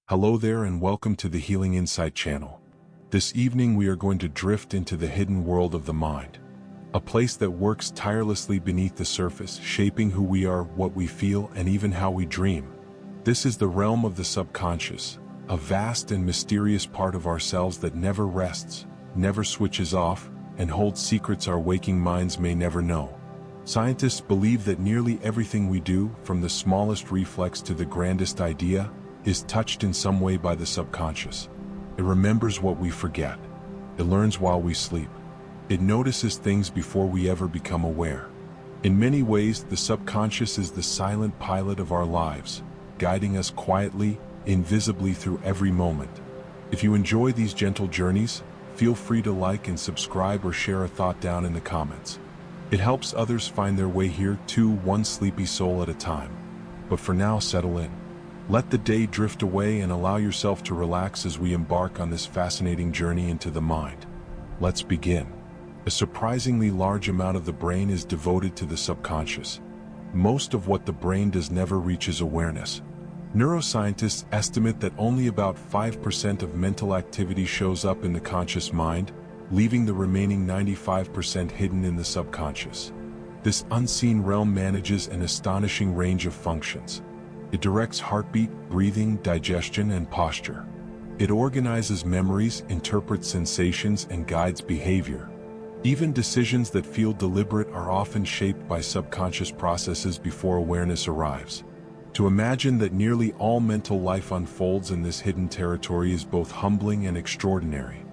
Hello there and welcome to the Healing Insight channel. This evening we are going to drift into the hidden world of the mind, a place that works tirelessly beneath the surface, shaping who we are, what we feel, and even how we dream. This is the realm of the subconscious, a vast and mysterious part of ourselves that never rests, never switches off, and holds secrets our waking minds may never know. Scientists believe that nearly everything we do, from the smallest reflex to the grandest idea, is touched in some way by the subconscious. It remembers what we forget. It learns while we sleep. It notices things before we ever become aware. In many ways, the subconscious is the silent pilot of our lives, guiding us quietly, invisibly through every moment. If you enjoy these gentle journeys, feel free to like and subscribe or share a thought down in the comments. It helps others find their way here too, one sleepy soul at a time. But for now, settle in. Let the day drift away and allow yourself to relax as we embark on this fascinating journey into the mind. Let's begin. A surprisingly large amount of the brain is devoted to the subconscious. Most of what the brain does never reaches awareness. Neuroscientists estimate that only about 5% of mental activity shows up in the conscious mind, leaving the remaining 95% hidden in the subconscious. This unseen realm manages an astonishing range of functions. It directs heartbeat, breathing, digestion, and posture. It organizes memories, interprets sensations, and guides behavior. Even decisions that feel deliberate are often shaped by subconscious processes before awareness arrives. To imagine that nearly all mental life unfolds in this hidden territory is both humbling and extraordinary.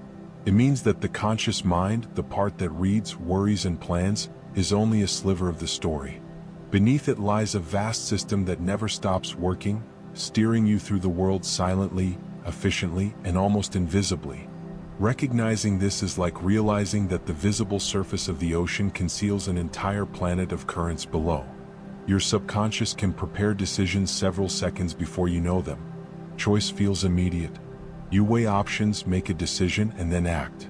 It means that the conscious mind, the part that reads, worries, and plans, is only a sliver of the story. Beneath it lies a vast system that never stops working, steering you through the world silently, efficiently, and almost invisibly. Recognizing this is like realizing that the visible surface of the ocean conceals an entire planet of currents below. Your subconscious can prepare decisions several seconds before you know them. Choice feels immediate. You weigh options, make a decision, and then act.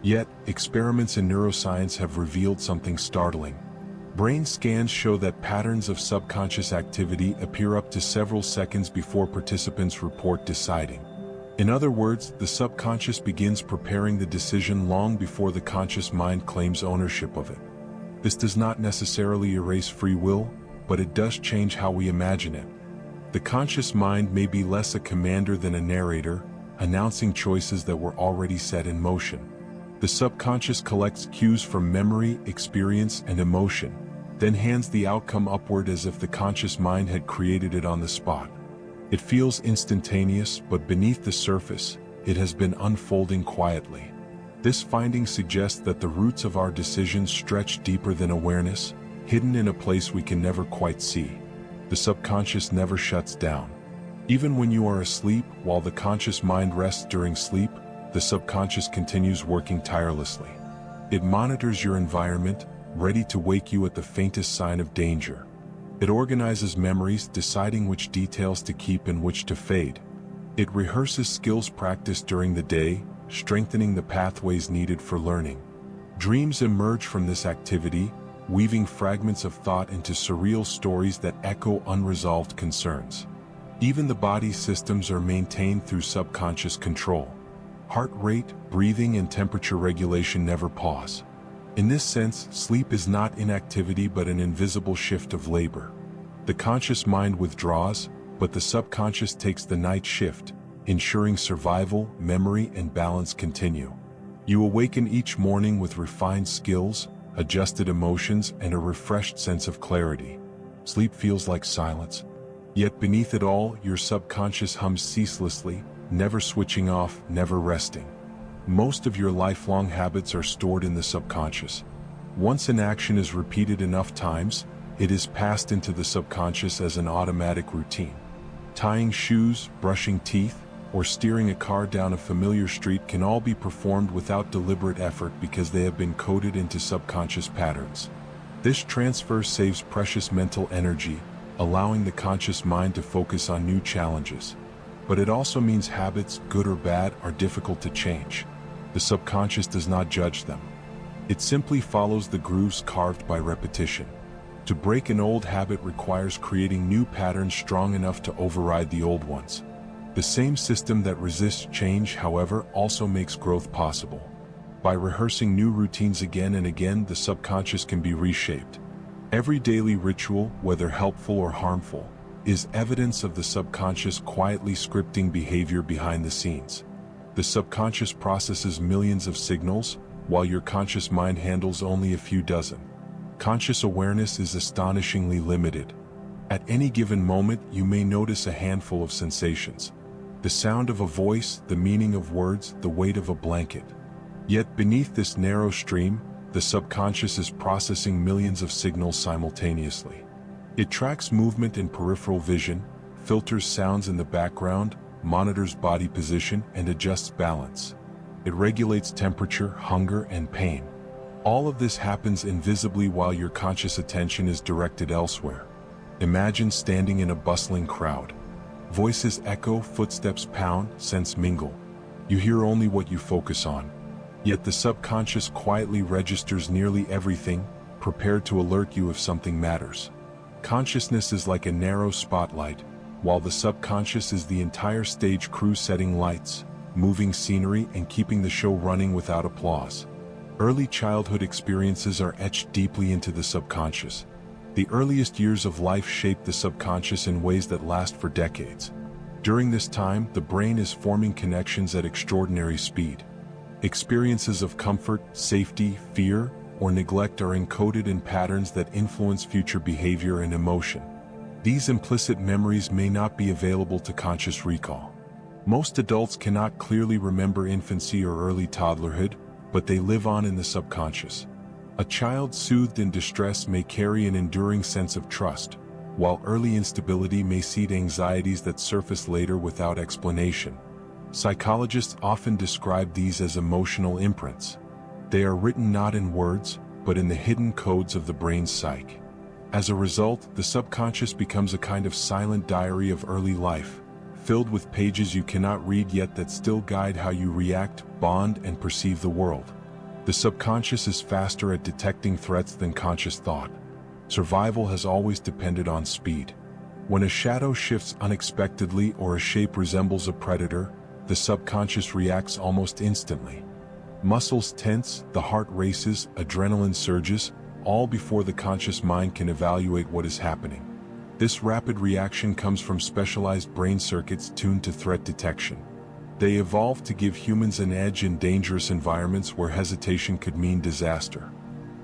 Yet, experiments in neuroscience have revealed something startling. Brain scans show that patterns of subconscious activity appear up to several seconds before participants report deciding. In other words, the subconscious begins preparing the decision long before the conscious mind claims ownership of it. This does not necessarily erase free will, but it does change how we imagine it. The conscious mind may be less a commander than a narrator, announcing choices that were already set in motion. The subconscious collects cues from memory, experience, and emotion, then hands the outcome upward as if the conscious mind had created it on the spot. It feels instantaneous, but beneath the surface, it has been unfolding quietly. This finding suggests that the roots of our decisions stretch deeper than awareness, hidden in a place we can never quite see. The subconscious never shuts down. Even when you are asleep, while the conscious mind rests during sleep, the subconscious continues working tirelessly. It monitors your environment, ready to wake you at the faintest sign of danger. It organizes memories, deciding which details to keep and which to fade. It rehearses skills practiced during the day, strengthening the pathways needed for learning. Dreams emerge from this activity, weaving fragments of thought into surreal stories that echo unresolved concerns. Even the body's systems are maintained through subconscious control. Heart rate, breathing, and temperature regulation never pause. In this sense, sleep is not inactivity but an invisible shift of labor. The conscious mind withdraws, but the subconscious takes the night shift, ensuring survival, memory, and balance continue. You awaken each morning with refined skills, adjusted emotions, and a refreshed sense of clarity. Sleep feels like silence. Yet beneath it all, your subconscious hums ceaselessly, never switching off, never resting. Most of your lifelong habits are stored in the subconscious. Once an action is repeated enough times, it is passed into the subconscious as an automatic routine. Tying shoes, brushing teeth, or steering a car down a familiar street can all be performed without deliberate effort because they have been coded into subconscious patterns. This transfer saves precious mental energy, allowing the conscious mind to focus on new challenges. But it also means habits, good or bad, are difficult to change. The subconscious does not judge them. It simply follows the grooves carved by repetition. To break an old habit requires creating new patterns strong enough to override the old ones. The same system that resists change, however, also makes growth possible. By rehearsing new routines again and again, the subconscious can be reshaped. Every daily ritual, whether helpful or harmful, is evidence of the subconscious quietly scripting behavior behind the scenes. The subconscious processes millions of signals, while your conscious mind handles only a few dozen. Conscious awareness is astonishingly limited. At any given moment, you may notice a handful of sensations. The sound of a voice, the meaning of words, the weight of a blanket. Yet beneath this narrow stream, the subconscious is processing millions of signals simultaneously. It tracks movement in peripheral vision, filters sounds in the background, monitors body position, and adjusts balance. It regulates temperature, hunger, and pain. All of this happens invisibly while your conscious attention is directed elsewhere. Imagine standing in a bustling crowd. Voices echo, footsteps pound, scents mingle. You hear only what you focus on. Yet the subconscious quietly registers nearly everything, prepared to alert you if something matters. Consciousness is like a narrow spotlight, while the subconscious is the entire stage crew setting lights, moving scenery, and keeping the show running without applause. Early childhood experiences are etched deeply into the subconscious. The earliest years of life shape the subconscious in ways that last for decades. During this time, the brain is forming connections at extraordinary speed. Experiences of comfort, safety, fear, or neglect are encoded in patterns that influence future behavior and emotion. These implicit memories may not be available to conscious recall. Most adults cannot clearly remember infancy or early toddlerhood, but they live on in the subconscious. A child soothed in distress may carry an enduring sense of trust, while early instability may seed anxieties that surface later without explanation. Psychologists often describe these as emotional imprints. They are written not in words, but in the hidden codes of the brain's psyche. As a result, the subconscious becomes a kind of silent diary of early life, filled with pages you cannot read yet that still guide how you react, bond, and perceive the world. The subconscious is faster at detecting threats than conscious thought. Survival has always depended on speed. When a shadow shifts unexpectedly or a shape resembles a predator, the subconscious reacts almost instantly. Muscles tense, the heart races, adrenaline surges, all before the conscious mind can evaluate what is happening. This rapid reaction comes from specialized brain circuits tuned to threat detection. They evolved to give humans an edge in dangerous environments where hesitation could mean disaster.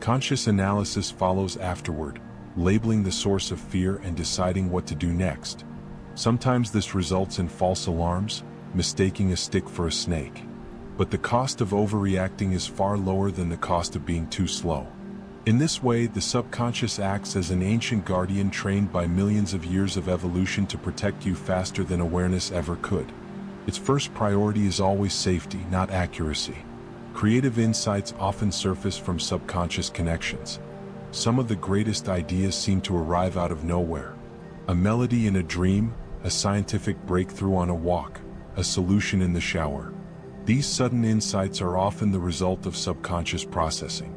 Conscious analysis follows afterward, labeling the source of fear and deciding what to do next. Sometimes this results in false alarms, mistaking a stick for a snake. But the cost of overreacting is far lower than the cost of being too slow. In this way, the subconscious acts as an ancient guardian trained by millions of years of evolution to protect you faster than awareness ever could. Its first priority is always safety, not accuracy. Creative insights often surface from subconscious connections. Some of the greatest ideas seem to arrive out of nowhere. A melody in a dream, a scientific breakthrough on a walk, a solution in the shower. These sudden insights are often the result of subconscious processing.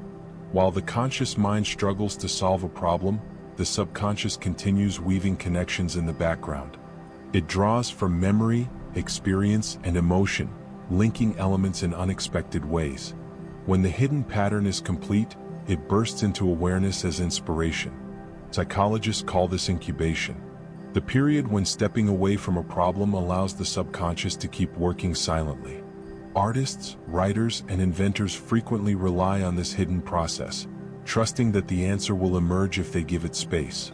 While the conscious mind struggles to solve a problem, the subconscious continues weaving connections in the background. It draws from memory, experience, and emotion, linking elements in unexpected ways. When the hidden pattern is complete, it bursts into awareness as inspiration. Psychologists call this incubation. The period when stepping away from a problem allows the subconscious to keep working silently. Artists, writers, and inventors frequently rely on this hidden process, trusting that the answer will emerge if they give it space.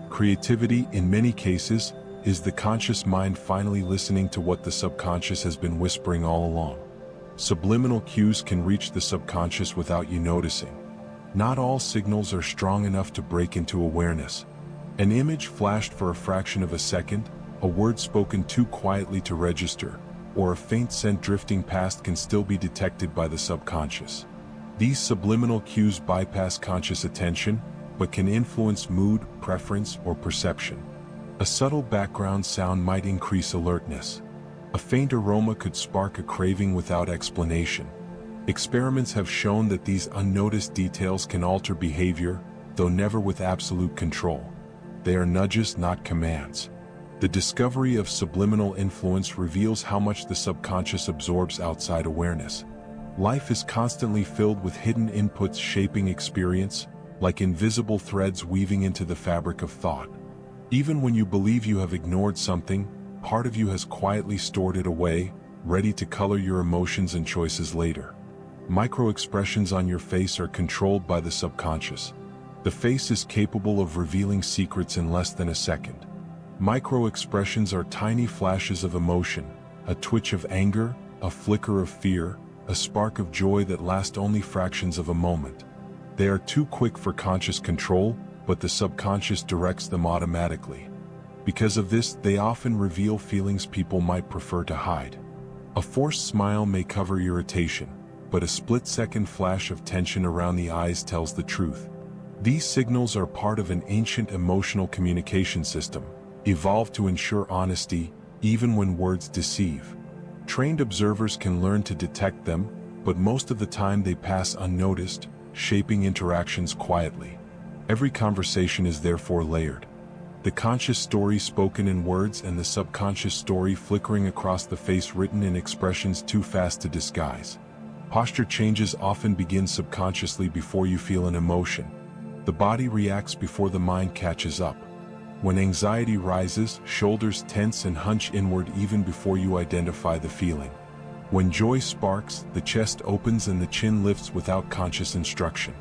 Creativity, in many cases, is the conscious mind finally listening to what the subconscious has been whispering all along. Subliminal cues can reach the subconscious without you noticing. Not all signals are strong enough to break into awareness. An image flashed for a fraction of a second, a word spoken too quietly to register, or a faint scent drifting past can still be detected by the subconscious. These subliminal cues bypass conscious attention, but can influence mood, preference, or perception. A subtle background sound might increase alertness. A faint aroma could spark a craving without explanation. Experiments have shown that these unnoticed details can alter behavior, though never with absolute control. They are nudges, not commands. The discovery of subliminal influence reveals how much the subconscious absorbs outside awareness. Life is constantly filled with hidden inputs shaping experience, like invisible threads weaving into the fabric of thought. Even when you believe you have ignored something, part of you has quietly stored it away, ready to color your emotions and choices later. Micro-expressions on your face are controlled by the subconscious. The face is capable of revealing secrets in less than a second. Micro-expressions are tiny flashes of emotion, a twitch of anger, a flicker of fear, a spark of joy that last only fractions of a moment. They are too quick for conscious control, but the subconscious directs them automatically. Because of this, they often reveal feelings people might prefer to hide. A forced smile may cover irritation, but a split-second flash of tension around the eyes tells the truth. These signals are part of an ancient emotional communication system, evolved to ensure honesty, even when words deceive. Trained observers can learn to detect them, but most of the time they pass unnoticed, shaping interactions quietly. Every conversation is therefore layered. The conscious story spoken in words and the subconscious story flickering across the face written in expressions too fast to disguise. Posture changes often begin subconsciously before you feel an emotion. The body reacts before the mind catches up. When anxiety rises, shoulders tense and hunch inward even before you identify the feeling. When joy sparks, the chest opens and the chin lifts without conscious instruction.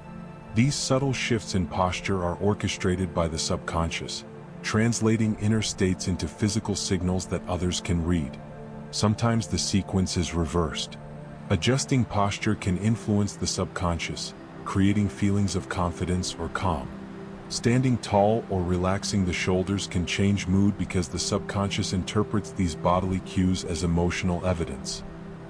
These subtle shifts in posture are orchestrated by the subconscious, translating inner states into physical signals that others can read. Sometimes the sequence is reversed. Adjusting posture can influence the subconscious, creating feelings of confidence or calm. Standing tall or relaxing the shoulders can change mood because the subconscious interprets these bodily cues as emotional evidence.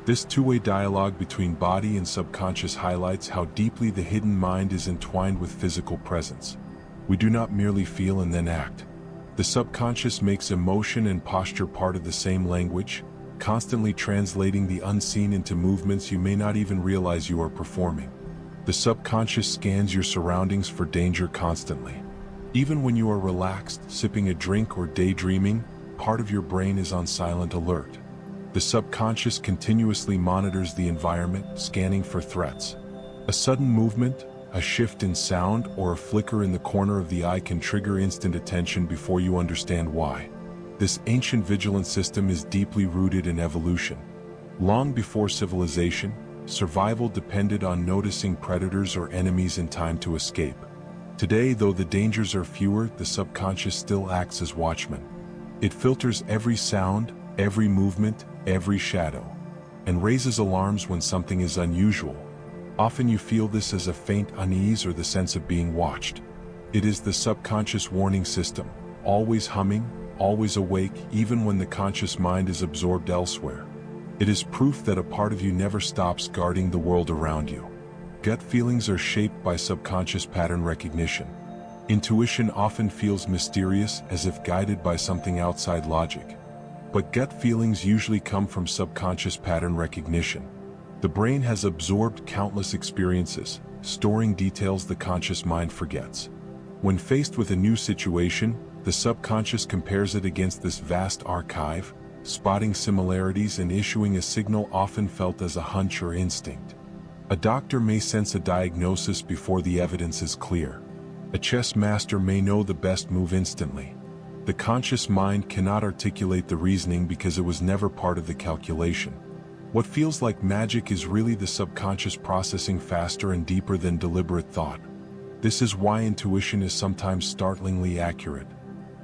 This two-way dialogue between body and subconscious highlights how deeply the hidden mind is entwined with physical presence. We do not merely feel and then act. The subconscious makes emotion and posture part of the same language, constantly translating the unseen into movements you may not even realize you are performing. The subconscious scans your surroundings for danger constantly. Even when you are relaxed, sipping a drink or daydreaming, part of your brain is on silent alert. The subconscious continuously monitors the environment, scanning for threats. A sudden movement, a shift in sound, or a flicker in the corner of the eye can trigger instant attention before you understand why. This ancient vigilance system is deeply rooted in evolution. Long before civilization, survival depended on noticing predators or enemies in time to escape. Today, though the dangers are fewer, the subconscious still acts as watchman. It filters every sound, every movement, every shadow, and raises alarms when something is unusual. Often you feel this as a faint unease or the sense of being watched. It is the subconscious warning system, always humming, always awake, even when the conscious mind is absorbed elsewhere. It is proof that a part of you never stops guarding the world around you. Gut feelings are shaped by subconscious pattern recognition. Intuition often feels mysterious, as if guided by something outside logic. But gut feelings usually come from subconscious pattern recognition. The brain has absorbed countless experiences, storing details the conscious mind forgets. When faced with a new situation, the subconscious compares it against this vast archive, spotting similarities and issuing a signal often felt as a hunch or instinct. A doctor may sense a diagnosis before the evidence is clear. A chess master may know the best move instantly. The conscious mind cannot articulate the reasoning because it was never part of the calculation. What feels like magic is really the subconscious processing faster and deeper than deliberate thought. This is why intuition is sometimes startlingly accurate.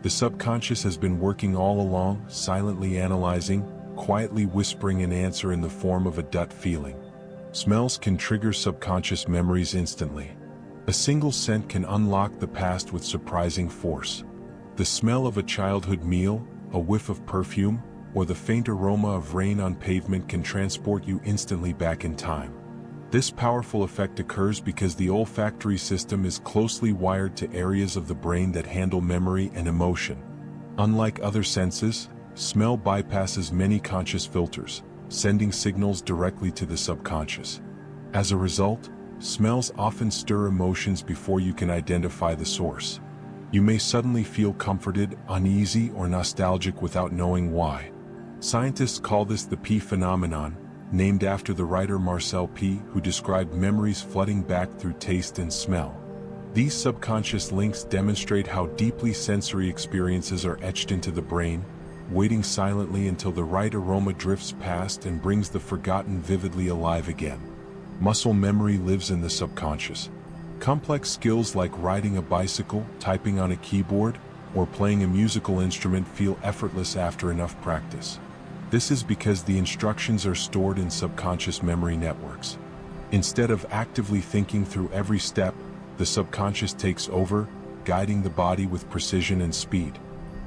The subconscious has been working all along, silently analyzing, quietly whispering an answer in the form of a gut feeling. Smells can trigger subconscious memories instantly. A single scent can unlock the past with surprising force. The smell of a childhood meal, a whiff of perfume, or the faint aroma of rain on pavement can transport you instantly back in time. This powerful effect occurs because the olfactory system is closely wired to areas of the brain that handle memory and emotion. Unlike other senses, smell bypasses many conscious filters, sending signals directly to the subconscious. As a result, smells often stir emotions before you can identify the source. You may suddenly feel comforted, uneasy, or nostalgic without knowing why. Scientists call this the P phenomenon, named after the writer Marcel P., who described memories flooding back through taste and smell. These subconscious links demonstrate how deeply sensory experiences are etched into the brain, waiting silently until the right aroma drifts past and brings the forgotten vividly alive again. Muscle memory lives in the subconscious. Complex skills like riding a bicycle, typing on a keyboard, or playing a musical instrument feel effortless after enough practice. This is because the instructions are stored in subconscious memory networks. Instead of actively thinking through every step, the subconscious takes over, guiding the body with precision and speed.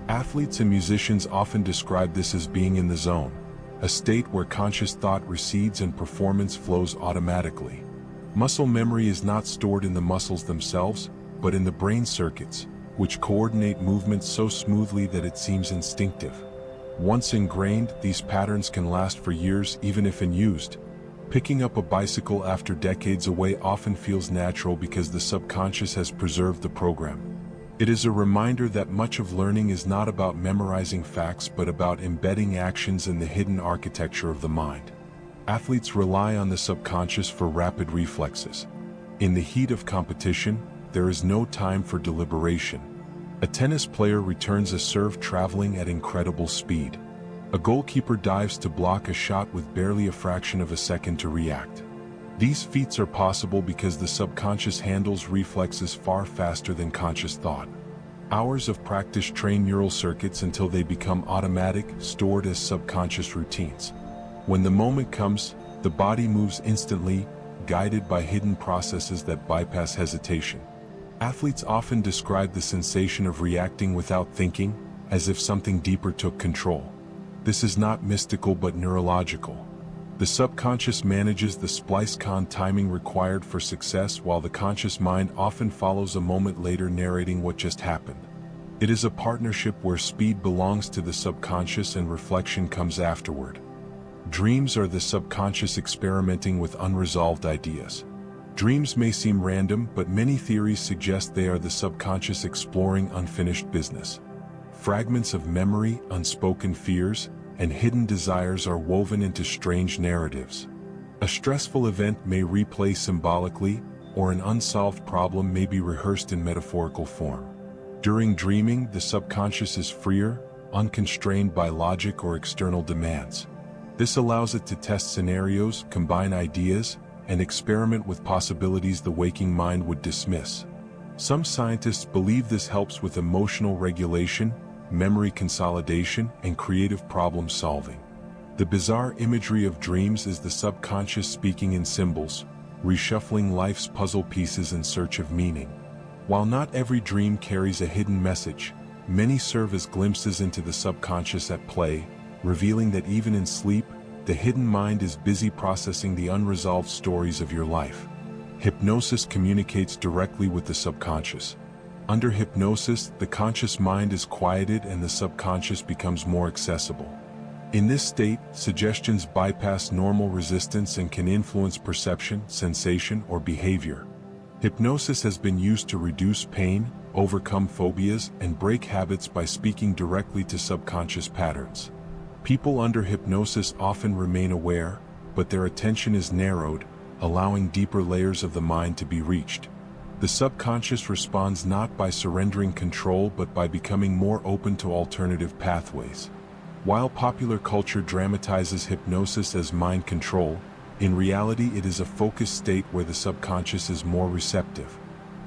Athletes and musicians often describe this as being in the zone, a state where conscious thought recedes and performance flows automatically. Muscle memory is not stored in the muscles themselves, but in the brain circuits, which coordinate movements so smoothly that it seems instinctive. Once ingrained, these patterns can last for years even if unused. Picking up a bicycle after decades away often feels natural because the subconscious has preserved the program. It is a reminder that much of learning is not about memorizing facts but about embedding actions in the hidden architecture of the mind. Athletes rely on the subconscious for rapid reflexes. In the heat of competition, there is no time for deliberation. A tennis player returns a serve traveling at incredible speed. A goalkeeper dives to block a shot with barely a fraction of a second to react. These feats are possible because the subconscious handles reflexes far faster than conscious thought. Hours of practice train neural circuits until they become automatic, stored as subconscious routines. When the moment comes, the body moves instantly, guided by hidden processes that bypass hesitation. Athletes often describe the sensation of reacting without thinking, as if something deeper took control. This is not mystical but neurological. The subconscious manages the splice-con timing required for success, while the conscious mind often follows a moment later narrating what just happened. It is a partnership where speed belongs to the subconscious and reflection comes afterward. Dreams are the subconscious experimenting with unresolved ideas. Dreams may seem random, but many theories suggest they are the subconscious exploring unfinished business. Fragments of memory, unspoken fears, and hidden desires are woven into strange narratives. A stressful event may replay symbolically, or an unsolved problem may be rehearsed in metaphorical form. During dreaming, the subconscious is freer, unconstrained by logic or external demands. This allows it to test scenarios, combine ideas, and experiment with possibilities the waking mind would dismiss. Some scientists believe this helps with emotional regulation, memory consolidation, and creative problem solving. The bizarre imagery of dreams is the subconscious speaking in symbols, reshuffling life's puzzle pieces in search of meaning. While not every dream carries a hidden message, many serve as glimpses into the subconscious at play, revealing that even in sleep, the hidden mind is busy processing the unresolved stories of your life. Hypnosis communicates directly with the subconscious. Under hypnosis, the conscious mind is quieted and the subconscious becomes more accessible. In this state, suggestions bypass normal resistance and can influence perception, sensation, or behavior. Hypnosis has been used to reduce pain, overcome phobias, and break habits by speaking directly to subconscious patterns. People under hypnosis often remain aware, but their attention is narrowed, allowing deeper layers of the mind to be reached. The subconscious responds not by surrendering control but by becoming more open to alternative pathways. While popular culture dramatizes hypnosis as mind control, in reality it is a focused state where the subconscious is more receptive.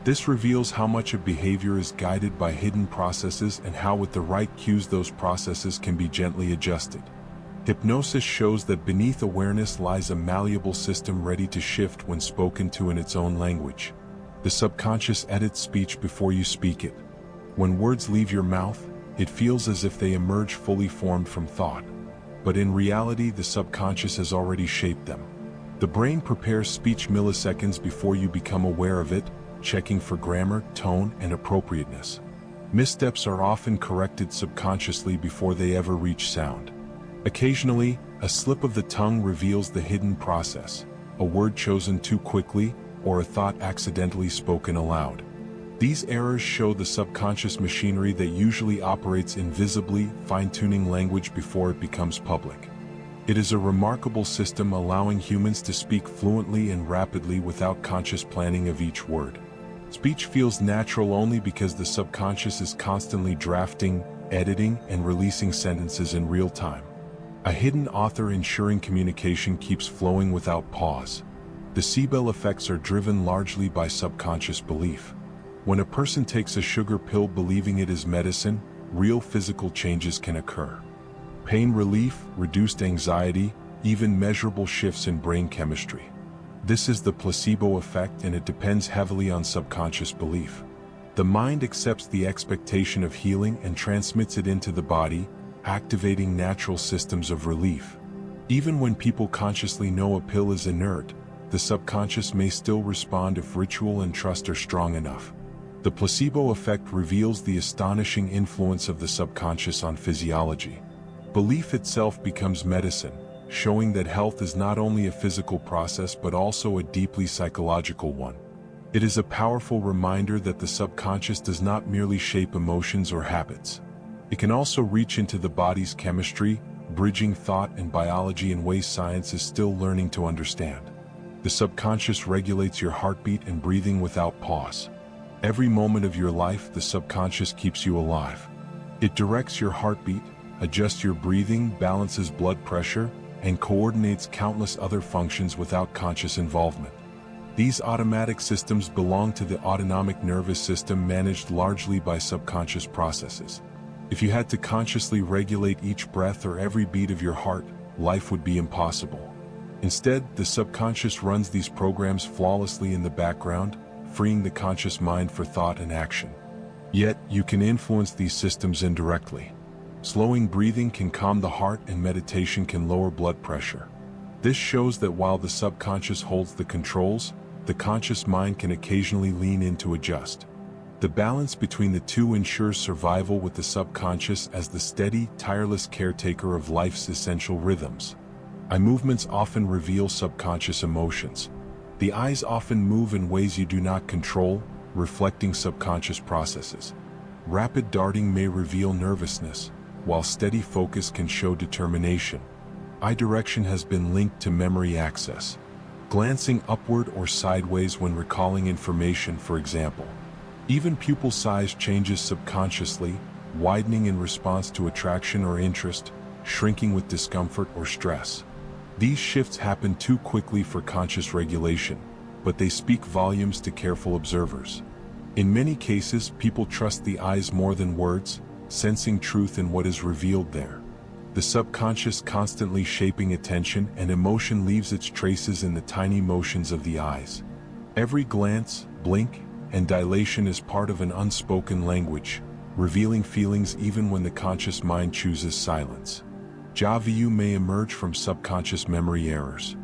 This reveals how much of behavior is guided by hidden processes and how with the right cues those processes can be gently adjusted. Hypnosis shows that beneath awareness lies a malleable system ready to shift when spoken to in its own language. The subconscious edits speech before you speak it. When words leave your mouth, it feels as if they emerge fully formed from thought. But in reality, the subconscious has already shaped them. The brain prepares speech milliseconds before you become aware of it, checking for grammar, tone, and appropriateness. Missteps are often corrected subconsciously before they ever reach sound. Occasionally, a slip of the tongue reveals the hidden process, a word chosen too quickly, or a thought accidentally spoken aloud. These errors show the subconscious machinery that usually operates invisibly, fine-tuning language before it becomes public. It is a remarkable system allowing humans to speak fluently and rapidly without conscious planning of each word. Speech feels natural only because the subconscious is constantly drafting, editing, and releasing sentences in real time. A hidden author ensuring communication keeps flowing without pause. The Seabell effects are driven largely by subconscious belief. When a person takes a sugar pill believing it is medicine, real physical changes can occur. Pain relief, reduced anxiety, even measurable shifts in brain chemistry. This is the placebo effect, and it depends heavily on subconscious belief. The mind accepts the expectation of healing and transmits it into the body, activating natural systems of relief. Even when people consciously know a pill is inert, the subconscious may still respond if ritual and trust are strong enough. The placebo effect reveals the astonishing influence of the subconscious on physiology. Belief itself becomes medicine, showing that health is not only a physical process but also a deeply psychological one. It is a powerful reminder that the subconscious does not merely shape emotions or habits. It can also reach into the body's chemistry, bridging thought and biology in ways science is still learning to understand. The subconscious regulates your heartbeat and breathing without pause. Every moment of your life, the subconscious keeps you alive. It directs your heartbeat, adjusts your breathing, balances blood pressure, and coordinates countless other functions without conscious involvement. These automatic systems belong to the autonomic nervous system, managed largely by subconscious processes. If you had to consciously regulate each breath or every beat of your heart, life would be impossible. Instead, the subconscious runs these programs flawlessly in the background, freeing the conscious mind for thought and action. Yet, you can influence these systems indirectly. Slowing breathing can calm the heart, and meditation can lower blood pressure. This shows that while the subconscious holds the controls, the conscious mind can occasionally lean in to adjust. The balance between the two ensures survival, with the subconscious as the steady, tireless caretaker of life's essential rhythms. Eye movements often reveal subconscious emotions. The eyes often move in ways you do not control, reflecting subconscious processes. Rapid darting may reveal nervousness, while steady focus can show determination. Eye direction has been linked to memory access. Glancing upward or sideways when recalling information, for example. Even pupil size changes subconsciously, widening in response to attraction or interest, shrinking with discomfort or stress. These shifts happen too quickly for conscious regulation, but they speak volumes to careful observers. In many cases, people trust the eyes more than words, sensing truth in what is revealed there. The subconscious constantly shaping attention and emotion leaves its traces in the tiny motions of the eyes. Every glance, blink, and dilation is part of an unspoken language, revealing feelings even when the conscious mind chooses silence. Déjà vu may emerge from subconscious memory errors.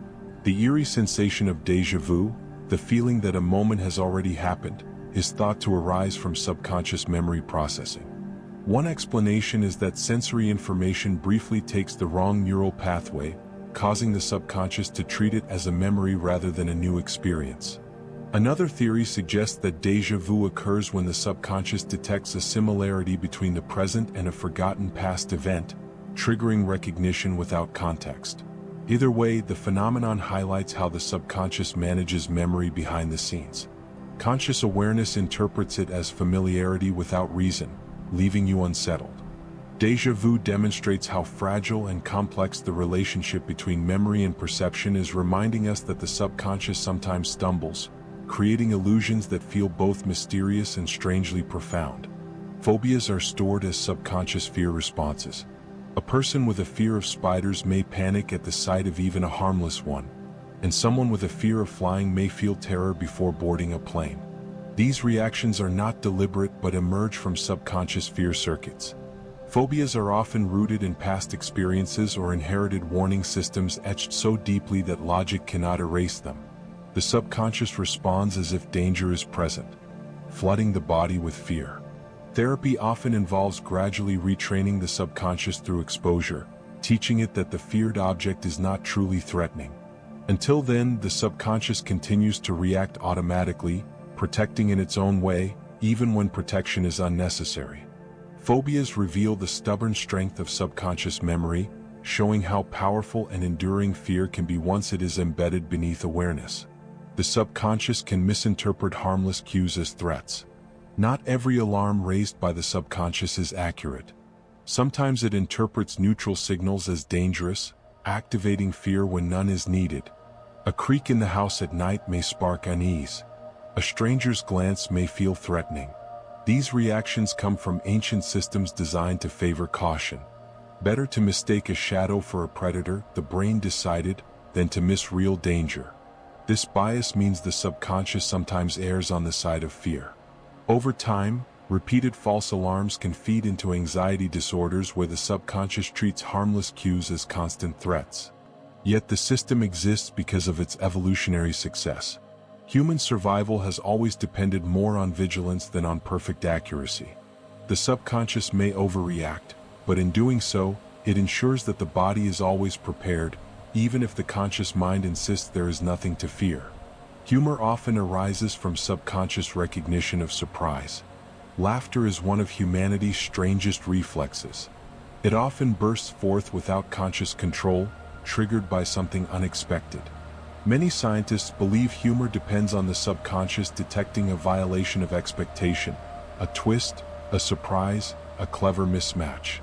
The eerie sensation of déjà vu, the feeling that a moment has already happened, is thought to arise from subconscious memory processing. One explanation is that sensory information briefly takes the wrong neural pathway, causing the subconscious to treat it as a memory rather than a new experience. Another theory suggests that déjà vu occurs when the subconscious detects a similarity between the present and a forgotten past event, triggering recognition without context. Either way, the phenomenon highlights how the subconscious manages memory behind the scenes. Conscious awareness interprets it as familiarity without reason, leaving you unsettled. Déjà vu demonstrates how fragile and complex the relationship between memory and perception is, reminding us that the subconscious sometimes stumbles, creating illusions that feel both mysterious and strangely profound. Phobias are stored as subconscious fear responses. A person with a fear of spiders may panic at the sight of even a harmless one, and someone with a fear of flying may feel terror before boarding a plane. These reactions are not deliberate but emerge from subconscious fear circuits. Phobias are often rooted in past experiences or inherited warning systems etched so deeply that logic cannot erase them. The subconscious responds as if danger is present, flooding the body with fear. Therapy often involves gradually retraining the subconscious through exposure, teaching it that the feared object is not truly threatening. Until then, the subconscious continues to react automatically, protecting in its own way, even when protection is unnecessary. Phobias reveal the stubborn strength of subconscious memory, showing how powerful and enduring fear can be once it is embedded beneath awareness. The subconscious can misinterpret harmless cues as threats. Not every alarm raised by the subconscious is accurate. Sometimes it interprets neutral signals as dangerous, activating fear when none is needed. A creak in the house at night may spark unease. A stranger's glance may feel threatening. These reactions come from ancient systems designed to favor caution. Better to mistake a shadow for a predator, the brain decided, than to miss real danger. This bias means the subconscious sometimes errs on the side of fear. Over time, repeated false alarms can feed into anxiety disorders where the subconscious treats harmless cues as constant threats. Yet the system exists because of its evolutionary success. Human survival has always depended more on vigilance than on perfect accuracy. The subconscious may overreact, but in doing so, it ensures that the body is always prepared, even if the conscious mind insists there is nothing to fear. Humor often arises from subconscious recognition of surprise. Laughter is one of humanity's strangest reflexes. It often bursts forth without conscious control, triggered by something unexpected. Many scientists believe humor depends on the subconscious detecting a violation of expectation, a twist, a surprise, a clever mismatch.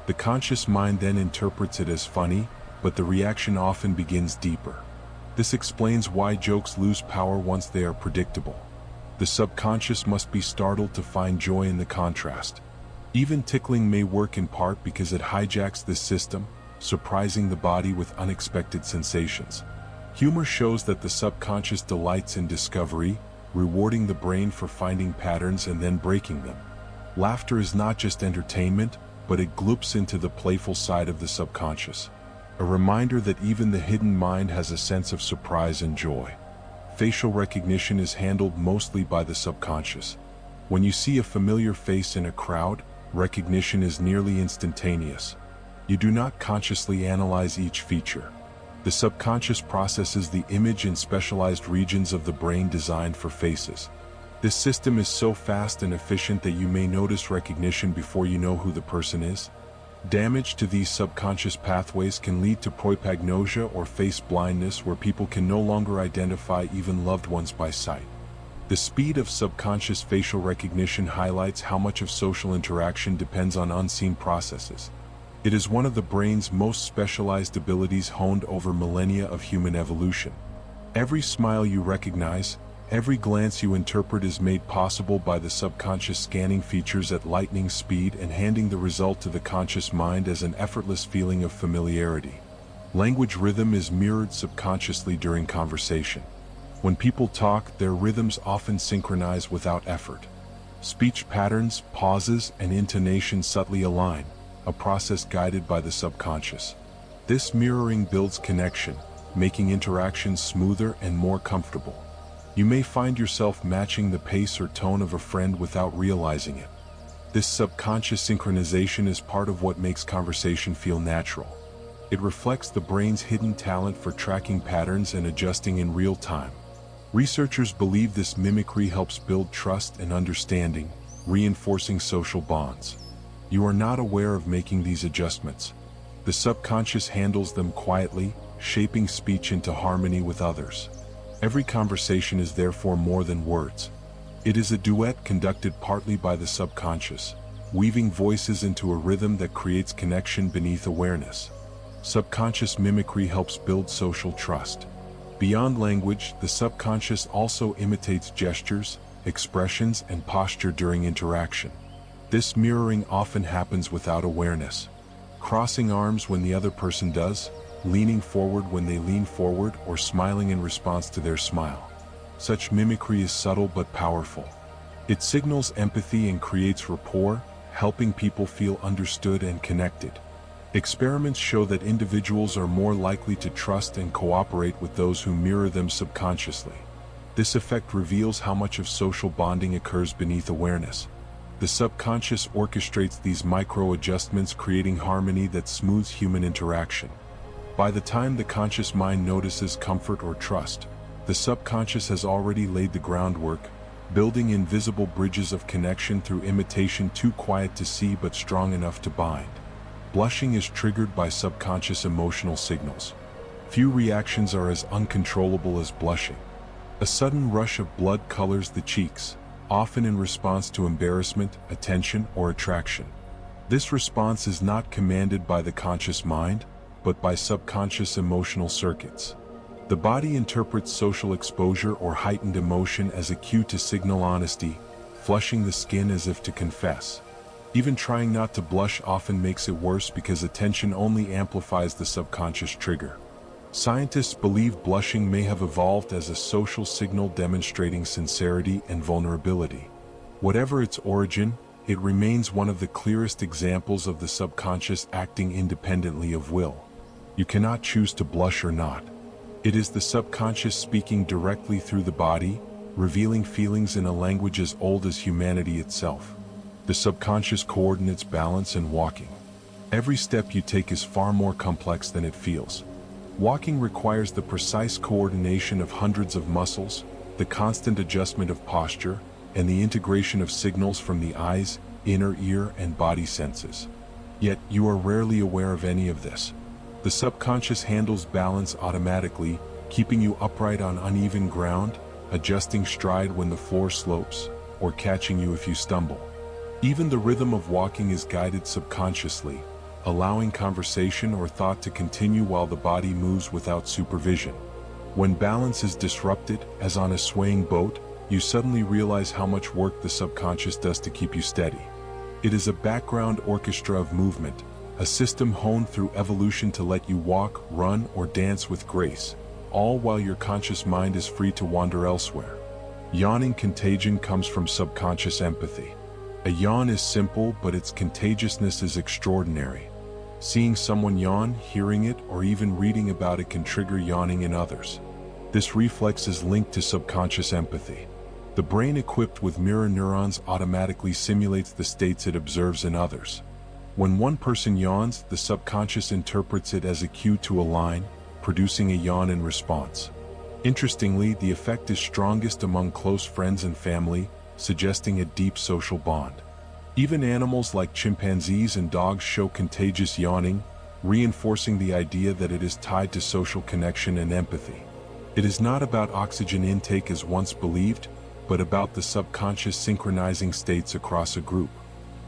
The conscious mind then interprets it as funny, but the reaction often begins deeper. This explains why jokes lose power once they are predictable. The subconscious must be startled to find joy in the contrast. Even tickling may work in part because it hijacks this system, surprising the body with unexpected sensations. Humor shows that the subconscious delights in discovery, rewarding the brain for finding patterns and then breaking them. Laughter is not just entertainment, but it gloops into the playful side of the subconscious. A reminder that even the hidden mind has a sense of surprise and joy. Facial recognition is handled mostly by the subconscious. When you see a familiar face in a crowd, recognition is nearly instantaneous. You do not consciously analyze each feature. The subconscious processes the image in specialized regions of the brain designed for faces. This system is so fast and efficient that you may notice recognition before you know who the person is. Damage to these subconscious pathways can lead to propagnosia or face blindness, where people can no longer identify even loved ones by sight. The speed of subconscious facial recognition highlights how much of social interaction depends on unseen processes. It is one of the brain's most specialized abilities honed over millennia of human evolution. Every smile you recognize, every glance you interpret is made possible by the subconscious scanning features at lightning speed and handing the result to the conscious mind as an effortless feeling of familiarity. Language rhythm is mirrored subconsciously during conversation. When people talk, their rhythms often synchronize without effort. Speech patterns, pauses, and intonation subtly align, a process guided by the subconscious. This mirroring builds connection, making interactions smoother and more comfortable. You may find yourself matching the pace or tone of a friend without realizing it. This subconscious synchronization is part of what makes conversation feel natural. It reflects the brain's hidden talent for tracking patterns and adjusting in real time. Researchers believe this mimicry helps build trust and understanding, reinforcing social bonds. You are not aware of making these adjustments. The subconscious handles them quietly, shaping speech into harmony with others. Every conversation is therefore more than words. It is a duet conducted partly by the subconscious, weaving voices into a rhythm that creates connection beneath awareness. Subconscious mimicry helps build social trust. Beyond language, the subconscious also imitates gestures, expressions, and posture during interaction. This mirroring often happens without awareness. Crossing arms when the other person does, leaning forward when they lean forward, or smiling in response to their smile. Such mimicry is subtle but powerful. It signals empathy and creates rapport, helping people feel understood and connected. Experiments show that individuals are more likely to trust and cooperate with those who mirror them subconsciously. This effect reveals how much of social bonding occurs beneath awareness. The subconscious orchestrates these micro-adjustments, creating harmony that smooths human interaction. By the time the conscious mind notices comfort or trust, the subconscious has already laid the groundwork, building invisible bridges of connection through imitation too quiet to see but strong enough to bind. Blushing is triggered by subconscious emotional signals. Few reactions are as uncontrollable as blushing. A sudden rush of blood colors the cheeks, often in response to embarrassment, attention, or attraction. This response is not commanded by the conscious mind, but by subconscious emotional circuits. The body interprets social exposure or heightened emotion as a cue to signal honesty, flushing the skin as if to confess. Even trying not to blush often makes it worse because attention only amplifies the subconscious trigger. Scientists believe blushing may have evolved as a social signal demonstrating sincerity and vulnerability. Whatever its origin, it remains one of the clearest examples of the subconscious acting independently of will. You cannot choose to blush or not. It is the subconscious speaking directly through the body, revealing feelings in a language as old as humanity itself. The subconscious coordinates balance and walking. Every step you take is far more complex than it feels. Walking requires the precise coordination of hundreds of muscles, the constant adjustment of posture, and the integration of signals from the eyes, inner ear, and body senses. Yet, you are rarely aware of any of this. The subconscious handles balance automatically, keeping you upright on uneven ground, adjusting stride when the floor slopes, or catching you if you stumble. Even the rhythm of walking is guided subconsciously, allowing conversation or thought to continue while the body moves without supervision. When balance is disrupted, as on a swaying boat, you suddenly realize how much work the subconscious does to keep you steady. It is a background orchestra of movement, a system honed through evolution to let you walk, run, or dance with grace, all while your conscious mind is free to wander elsewhere. Yawning contagion comes from subconscious empathy. A yawn is simple, but its contagiousness is extraordinary. Seeing someone yawn, hearing it, or even reading about it can trigger yawning in others. This reflex is linked to subconscious empathy. The brain equipped with mirror neurons automatically simulates the states it observes in others. When one person yawns, the subconscious interprets it as a cue to align, producing a yawn in response. Interestingly, the effect is strongest among close friends and family, suggesting a deep social bond. Even animals like chimpanzees and dogs show contagious yawning, reinforcing the idea that it is tied to social connection and empathy. It is not about oxygen intake as once believed, but about the subconscious synchronizing states across a group.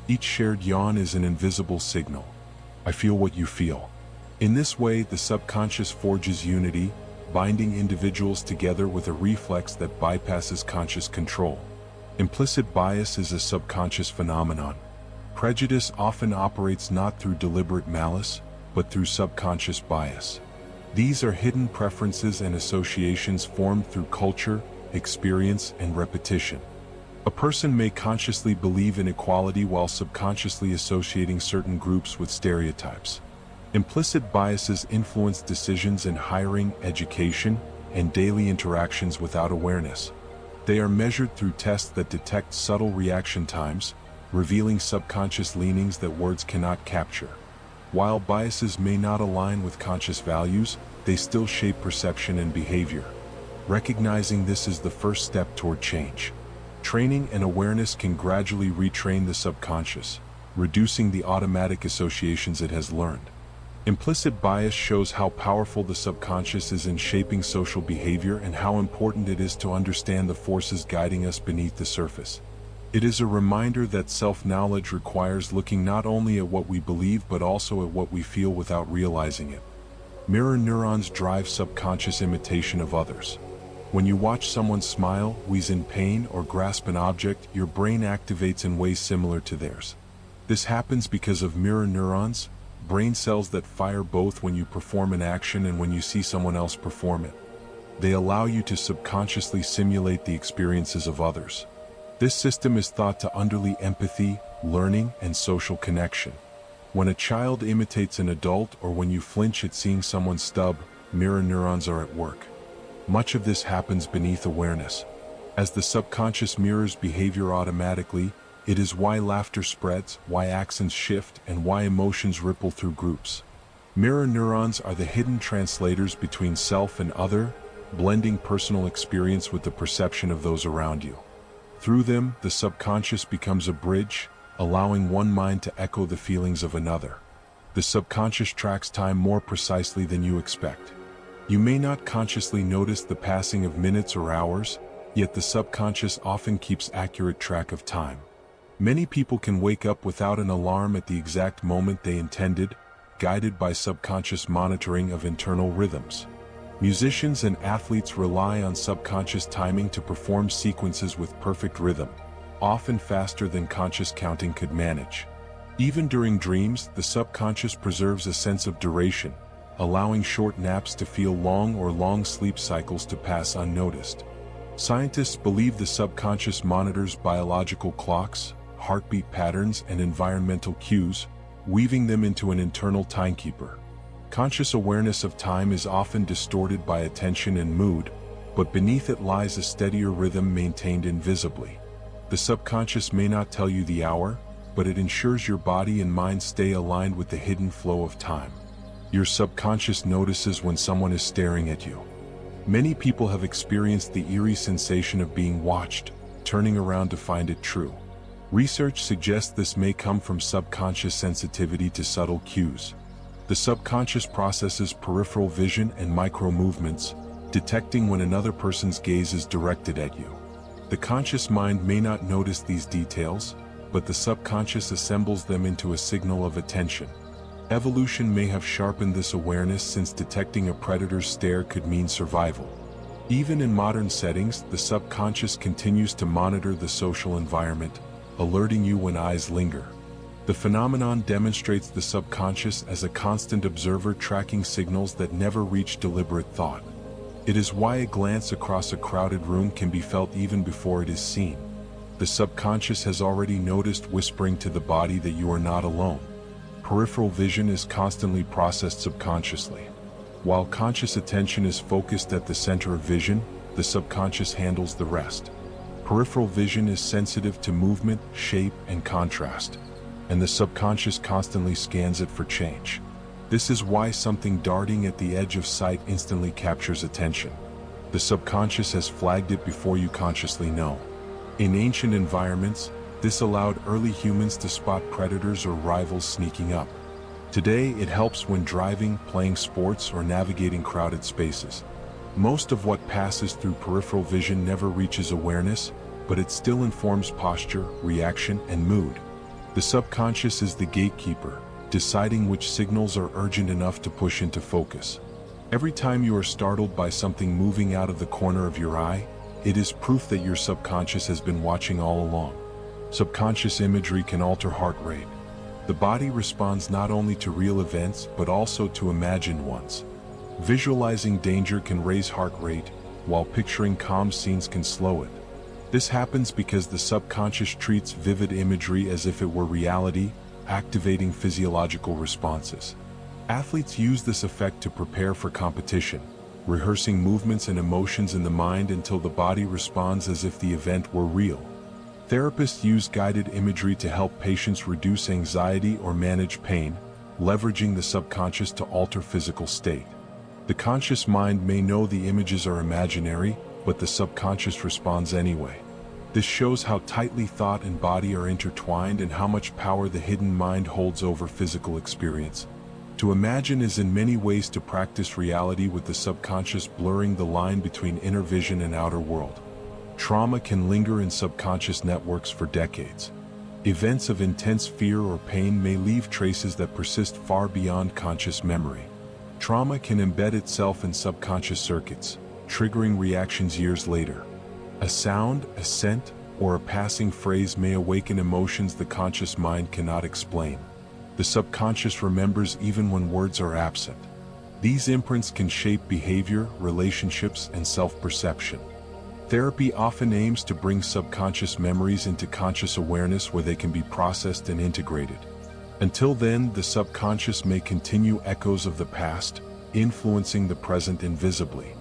Each shared yawn is an invisible signal. I feel what you feel. In this way, the subconscious forges unity, binding individuals together with a reflex that bypasses conscious control. Implicit bias is a subconscious phenomenon. Prejudice often operates not through deliberate malice, but through subconscious bias. These are hidden preferences and associations formed through culture, experience, and repetition. A person may consciously believe in equality while subconsciously associating certain groups with stereotypes. Implicit biases influence decisions in hiring, education, and daily interactions without awareness. They are measured through tests that detect subtle reaction times, revealing subconscious leanings that words cannot capture. While biases may not align with conscious values, they still shape perception and behavior. Recognizing this is the first step toward change. Training and awareness can gradually retrain the subconscious, reducing the automatic associations it has learned. Implicit bias shows how powerful the subconscious is in shaping social behavior and how important it is to understand the forces guiding us beneath the surface. It is a reminder that self-knowledge requires looking not only at what we believe but also at what we feel without realizing it. Mirror neurons drive subconscious imitation of others. When you watch someone smile, wheeze in pain, or grasp an object, your brain activates in ways similar to theirs. This happens because of mirror neurons, brain cells that fire both when you perform an action and when you see someone else perform it. They allow you to subconsciously simulate the experiences of others. This system is thought to underlie empathy, learning, and social connection. When a child imitates an adult or when you flinch at seeing someone stub, mirror neurons are at work. Much of this happens beneath awareness. As the subconscious mirrors behavior automatically, it is why laughter spreads, why accents shift, and why emotions ripple through groups. Mirror neurons are the hidden translators between self and other, blending personal experience with the perception of those around you. Through them, the subconscious becomes a bridge, allowing one mind to echo the feelings of another. The subconscious tracks time more precisely than you expect. You may not consciously notice the passing of minutes or hours, yet the subconscious often keeps accurate track of time. Many people can wake up without an alarm at the exact moment they intended, guided by subconscious monitoring of internal rhythms. Musicians and athletes rely on subconscious timing to perform sequences with perfect rhythm, often faster than conscious counting could manage. Even during dreams, the subconscious preserves a sense of duration, allowing short naps to feel long or long sleep cycles to pass unnoticed. Scientists believe the subconscious monitors biological clocks, heartbeat patterns, and environmental cues, weaving them into an internal timekeeper. Conscious awareness of time is often distorted by attention and mood, but beneath it lies a steadier rhythm maintained invisibly. The subconscious may not tell you the hour, but it ensures your body and mind stay aligned with the hidden flow of time. Your subconscious notices when someone is staring at you. Many people have experienced the eerie sensation of being watched, turning around to find it true. Research suggests this may come from subconscious sensitivity to subtle cues. The subconscious processes peripheral vision and micro-movements, detecting when another person's gaze is directed at you. The conscious mind may not notice these details, but the subconscious assembles them into a signal of attention. Evolution may have sharpened this awareness, since detecting a predator's stare could mean survival. Even in modern settings, the subconscious continues to monitor the social environment, alerting you when eyes linger. The phenomenon demonstrates the subconscious as a constant observer, tracking signals that never reach deliberate thought. It is why a glance across a crowded room can be felt even before it is seen. The subconscious has already noticed, whispering to the body that you are not alone. Peripheral vision is constantly processed subconsciously. While conscious attention is focused at the center of vision, the subconscious handles the rest. Peripheral vision is sensitive to movement, shape, and contrast, and the subconscious constantly scans it for change. This is why something darting at the edge of sight instantly captures attention. The subconscious has flagged it before you consciously know. In ancient environments, this allowed early humans to spot predators or rivals sneaking up. Today, it helps when driving, playing sports, or navigating crowded spaces. Most of what passes through peripheral vision never reaches awareness, but it still informs posture, reaction, and mood. The subconscious is the gatekeeper, deciding which signals are urgent enough to push into focus. Every time you are startled by something moving out of the corner of your eye, it is proof that your subconscious has been watching all along. Subconscious imagery can alter heart rate. The body responds not only to real events but also to imagined ones. Visualizing danger can raise heart rate, while picturing calm scenes can slow it. This happens because the subconscious treats vivid imagery as if it were reality, activating physiological responses. Athletes use this effect to prepare for competition, rehearsing movements and emotions in the mind until the body responds as if the event were real. Therapists use guided imagery to help patients reduce anxiety or manage pain, leveraging the subconscious to alter physical state. The conscious mind may know the images are imaginary, but the subconscious responds anyway. This shows how tightly thought and body are intertwined and how much power the hidden mind holds over physical experience. To imagine is in many ways to practice reality, with the subconscious blurring the line between inner vision and outer world. Trauma can linger in subconscious networks for decades. Events of intense fear or pain may leave traces that persist far beyond conscious memory. Trauma can embed itself in subconscious circuits, triggering reactions years later. A sound, a scent, or a passing phrase may awaken emotions the conscious mind cannot explain. The subconscious remembers even when words are absent. These imprints can shape behavior, relationships, and self-perception. Therapy often aims to bring subconscious memories into conscious awareness, where they can be processed and integrated. Until then, the subconscious may continue echoes of the past, influencing the present invisibly.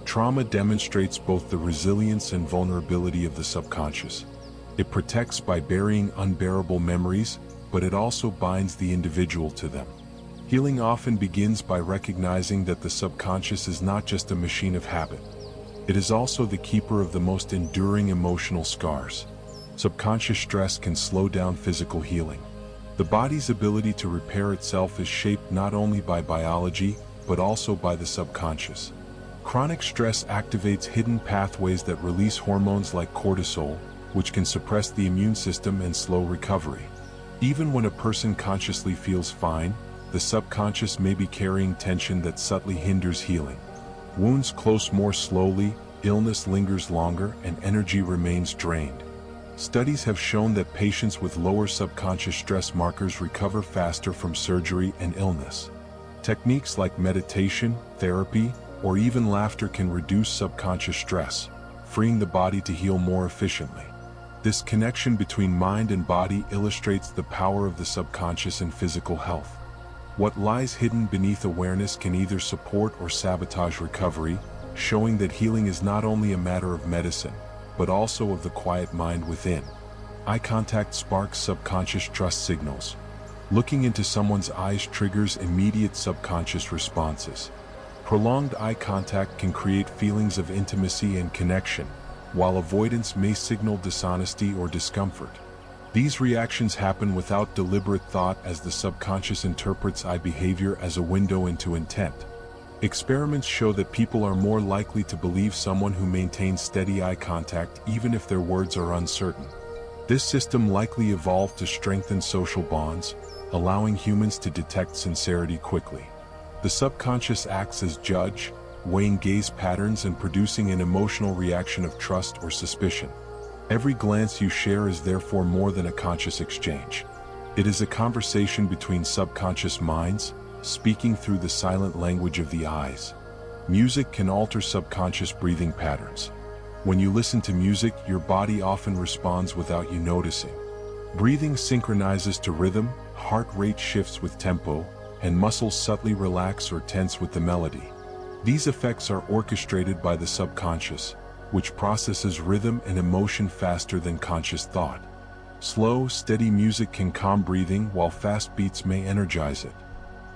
Trauma demonstrates both the resilience and vulnerability of the subconscious. It protects by burying unbearable memories, but it also binds the individual to them. Healing often begins by recognizing that the subconscious is not just a machine of habit. It is also the keeper of the most enduring emotional scars. Subconscious stress can slow down physical healing. The body's ability to repair itself is shaped not only by biology, but also by the subconscious. Chronic stress activates hidden pathways that release hormones like cortisol, which can suppress the immune system and slow recovery. Even when a person consciously feels fine, the subconscious may be carrying tension that subtly hinders healing. Wounds close more slowly, illness lingers longer, and energy remains drained. Studies have shown that patients with lower subconscious stress markers recover faster from surgery and illness. Techniques like meditation, therapy, or even laughter can reduce subconscious stress, freeing the body to heal more efficiently. This connection between mind and body illustrates the power of the subconscious in physical health. What lies hidden beneath awareness can either support or sabotage recovery, showing that healing is not only a matter of medicine, but also of the quiet mind within. Eye contact sparks subconscious trust signals. Looking into someone's eyes triggers immediate subconscious responses. Prolonged eye contact can create feelings of intimacy and connection, while avoidance may signal dishonesty or discomfort. These reactions happen without deliberate thought as the subconscious interprets eye behavior as a window into intent. Experiments show that people are more likely to believe someone who maintains steady eye contact even if their words are uncertain. This system likely evolved to strengthen social bonds, allowing humans to detect sincerity quickly. The subconscious acts as judge, weighing gaze patterns and producing an emotional reaction of trust or suspicion. Every glance you share is therefore more than a conscious exchange. It is a conversation between subconscious minds, speaking through the silent language of the eyes. Music can alter subconscious breathing patterns. When you listen to music, your body often responds without you noticing. Breathing synchronizes to rhythm, heart rate shifts with tempo, and muscles subtly relax or tense with the melody. These effects are orchestrated by the subconscious, which processes rhythm and emotion faster than conscious thought. Slow, steady music can calm breathing, while fast beats may energize it.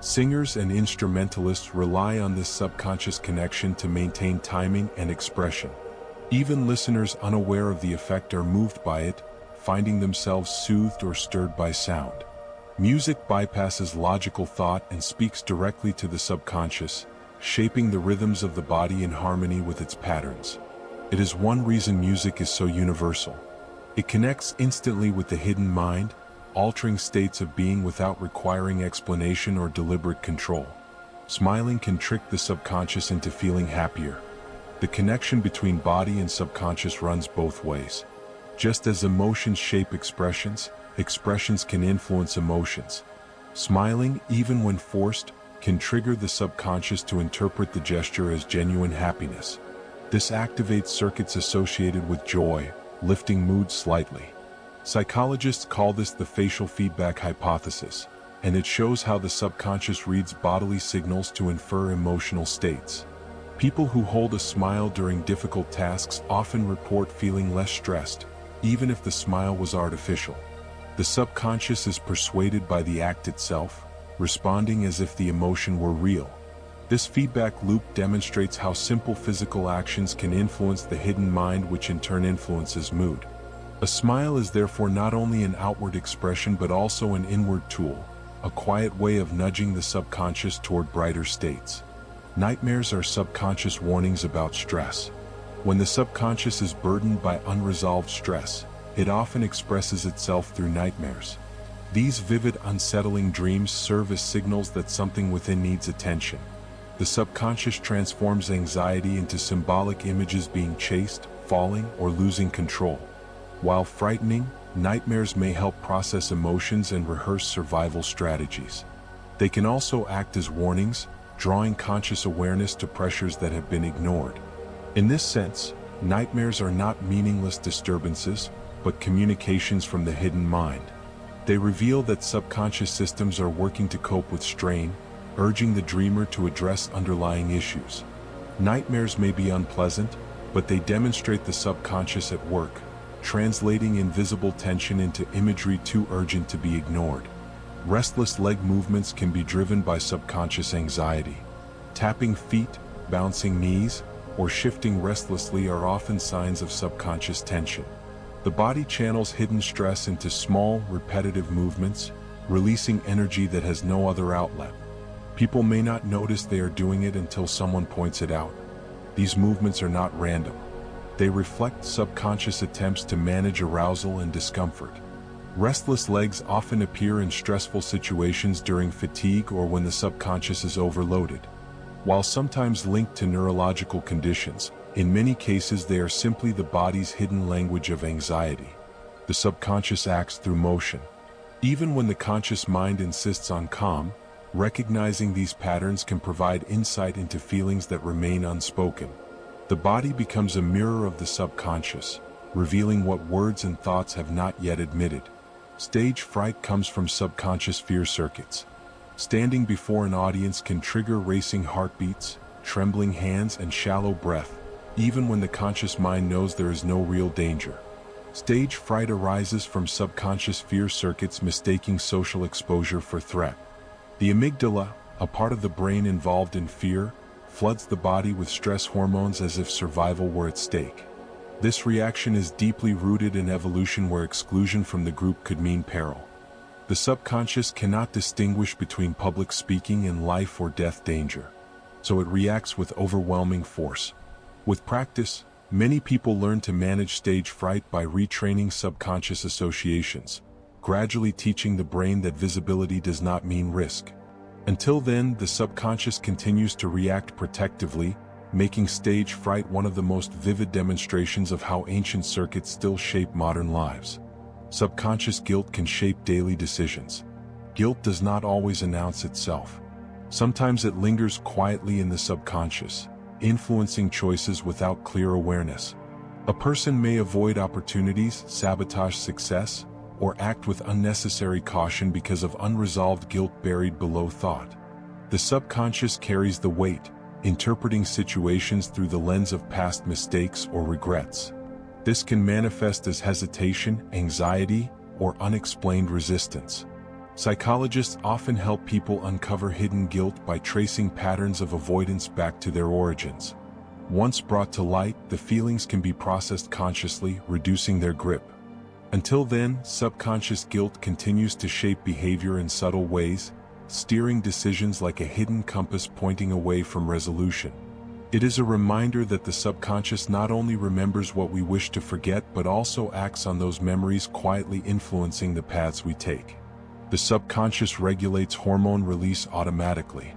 Singers and instrumentalists rely on this subconscious connection to maintain timing and expression. Even listeners unaware of the effect are moved by it, finding themselves soothed or stirred by sound. Music bypasses logical thought and speaks directly to the subconscious, shaping the rhythms of the body in harmony with its patterns. It is one reason music is so universal. It connects instantly with the hidden mind, altering states of being without requiring explanation or deliberate control. Smiling can trick the subconscious into feeling happier. The connection between body and subconscious runs both ways. Just as emotions shape expressions, expressions can influence emotions. Smiling, even when forced, can trigger the subconscious to interpret the gesture as genuine happiness. This activates circuits associated with joy, lifting moods slightly. Psychologists call this the facial feedback hypothesis, and it shows how the subconscious reads bodily signals to infer emotional states. People who hold a smile during difficult tasks often report feeling less stressed, even if the smile was artificial. The subconscious is persuaded by the act itself, responding as if the emotion were real. This feedback loop demonstrates how simple physical actions can influence the hidden mind, which in turn influences mood. A smile is therefore not only an outward expression but also an inward tool, a quiet way of nudging the subconscious toward brighter states. Nightmares are subconscious warnings about stress. When the subconscious is burdened by unresolved stress, it often expresses itself through nightmares. These vivid, unsettling dreams serve as signals that something within needs attention. The subconscious transforms anxiety into symbolic images being chased, falling, or losing control. While frightening, nightmares may help process emotions and rehearse survival strategies. They can also act as warnings, drawing conscious awareness to pressures that have been ignored. In this sense, nightmares are not meaningless disturbances, but communications from the hidden mind. They reveal that subconscious systems are working to cope with strain, urging the dreamer to address underlying issues. Nightmares may be unpleasant, but they demonstrate the subconscious at work, translating invisible tension into imagery too urgent to be ignored. Restless leg movements can be driven by subconscious anxiety. Tapping feet, bouncing knees, or shifting restlessly are often signs of subconscious tension. The body channels hidden stress into small, repetitive movements, releasing energy that has no other outlet. People may not notice they are doing it until someone points it out. These movements are not random. They reflect subconscious attempts to manage arousal and discomfort. Restless legs often appear in stressful situations during fatigue or when the subconscious is overloaded. While sometimes linked to neurological conditions, in many cases they are simply the body's hidden language of anxiety. The subconscious acts through motion. Even when the conscious mind insists on calm, recognizing these patterns can provide insight into feelings that remain unspoken. The body becomes a mirror of the subconscious, revealing what words and thoughts have not yet admitted. Stage fright comes from subconscious fear circuits. Standing before an audience can trigger racing heartbeats, trembling hands, and shallow breath, even when the conscious mind knows there is no real danger. Stage fright arises from subconscious fear circuits mistaking social exposure for threat. The amygdala, a part of the brain involved in fear, floods the body with stress hormones as if survival were at stake. This reaction is deeply rooted in evolution, where exclusion from the group could mean peril. The subconscious cannot distinguish between public speaking and life or death danger, so it reacts with overwhelming force. With practice, many people learn to manage stage fright by retraining subconscious associations, gradually teaching the brain that visibility does not mean risk. Until then, the subconscious continues to react protectively, making stage fright one of the most vivid demonstrations of how ancient circuits still shape modern lives. Subconscious guilt can shape daily decisions. Guilt does not always announce itself. Sometimes it lingers quietly in the subconscious, influencing choices without clear awareness. A person may avoid opportunities, sabotage success, or act with unnecessary caution because of unresolved guilt buried below thought. The subconscious carries the weight, interpreting situations through the lens of past mistakes or regrets. This can manifest as hesitation, anxiety, or unexplained resistance. Psychologists often help people uncover hidden guilt by tracing patterns of avoidance back to their origins. Once brought to light, the feelings can be processed consciously, reducing their grip. Until then, subconscious guilt continues to shape behavior in subtle ways, steering decisions like a hidden compass pointing away from resolution. It is a reminder that the subconscious not only remembers what we wish to forget but also acts on those memories, quietly influencing the paths we take. The subconscious regulates hormone release automatically.